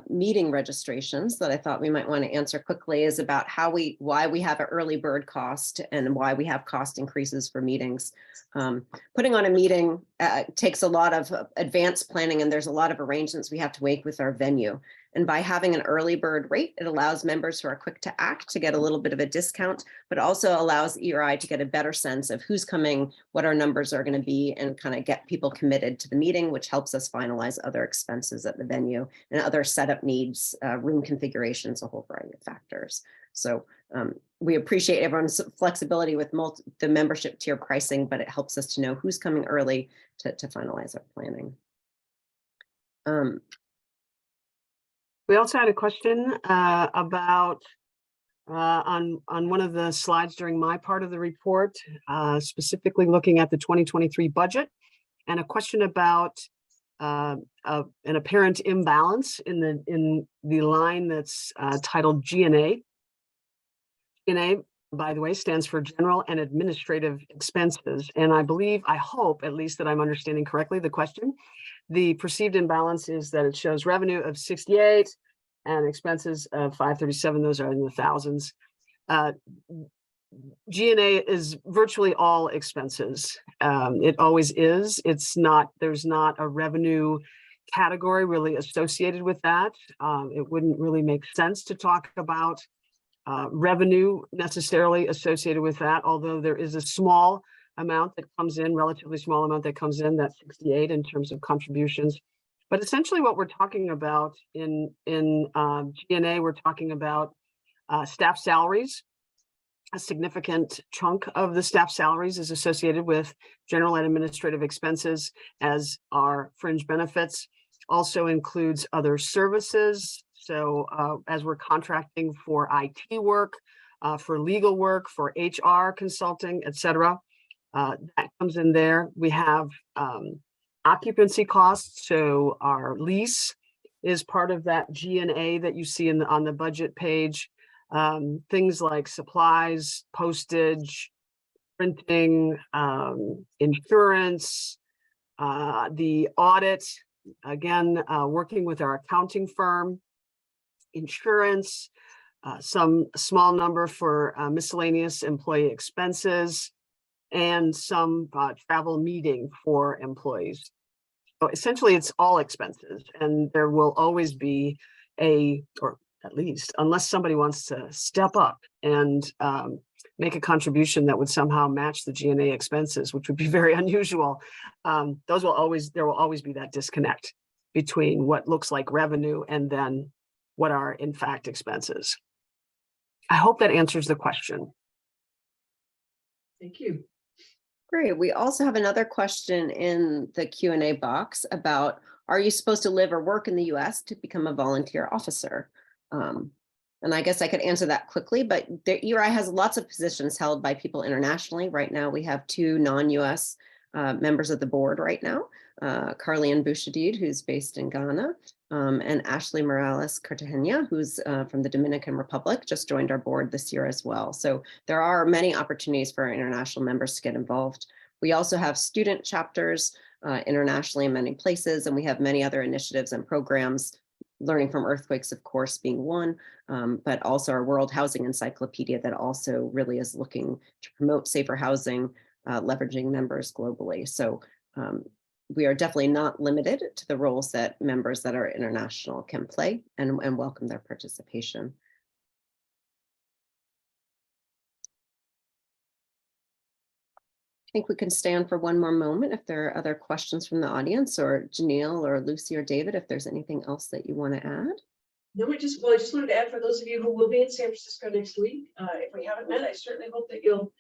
meeting registrations that I thought we might want to answer quickly, is about why we have an early bird cost and why we have cost increases for meetings. Putting on a meeting takes a lot of advanced planning, and there's a lot of arrangements we have to make with our venue. And by having an early bird rate, it allows members who are quick to act to get a little bit of a discount, but also allows EERI to get a better sense of who's coming, what our numbers are going to be, and kind of get people committed to the meeting, which helps us finalize other expenses at the venue and other setup needs, room configurations, a whole variety of factors. So we appreciate everyone's flexibility with the membership tier pricing, but it helps us to know who's coming early to finalize our planning. We also had a question about on one of the slides during my part of the report, specifically looking at the 2023 budget, and a question about an apparent imbalance in the line that's titled G&A. G&A, by the way, stands for General and Administrative Expenses, and I hope at least that I'm understanding correctly the question. The perceived imbalance is that it shows revenue of 68 and expenses of 537. Those are in the thousands. G&A is virtually all expenses. It always is. There's not a revenue category really associated with that. It wouldn't really make sense to talk about revenue necessarily associated with that, although there is a small amount that comes in, relatively small amount that comes in, that 68 in terms of contributions. But essentially what we're talking about in G&A, we're talking about staff salaries, a significant chunk of the staff salaries is associated with general and administrative expenses, as are fringe benefits. Also includes other services. So as we're contracting for IT work, for legal work, for HR consulting, et cetera, that comes in there. We have occupancy costs. So our lease is part of that G&A that you see on the budget page. Things like supplies, postage, printing, insurance, the audit, again, working with our accounting firm, insurance, some small number for miscellaneous employee expenses, and some travel meeting for employees. So essentially, it's all expenses, and there will always be or at least, unless somebody wants to step up and make a contribution that would somehow match the G&A expenses, which would be very unusual. There will always be that disconnect between what looks like revenue and then what are in fact expenses. I hope that answers the question. Thank you. Great. We also have another question in the Q&A box about, are you supposed to live or work in the US to become a volunteer officer? And I guess I could answer that quickly, but the EERI has lots of positions held by people internationally. Right now, we have 2 non-US members of the board right now, Carlene Bouchadid, who's based in Ghana, and Ashley Morales Cartagena, who's from the Dominican Republic, just joined our board this year as well. So there are many opportunities for our international members to get involved. We also have student chapters internationally in many places, and we have many other initiatives and programs, learning from earthquakes, of course, being one, but also our World Housing Encyclopedia that also really is looking to promote safer housing, leveraging members globally. So we are definitely not limited to the roles that members that are international can play, and welcome their participation. I think we can stand for one more moment if there are other questions from the audience, or Janelle or Lucy or David, if there's anything else that you want to add. No, I just wanted to add, for those of you who will be in San Francisco next week, if we haven't met, I certainly hope that you'll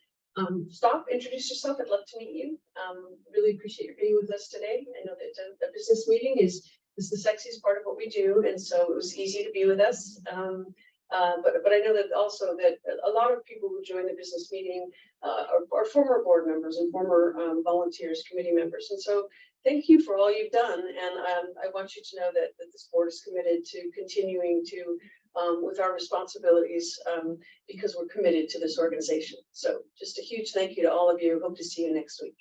stop, introduce yourself. I'd love to meet you. Really appreciate your being with us today. I know that a business meeting is the sexiest part of what we do, and so it was easy to be with us. But I know that also that a lot of people who join the business meeting are former board members and former volunteers, committee members. And so thank you for all you've done. And I want you to know that this board is committed to continuing to with our responsibilities because we're committed to this organization. So just a huge thank you to all of you. Hope to see you next week.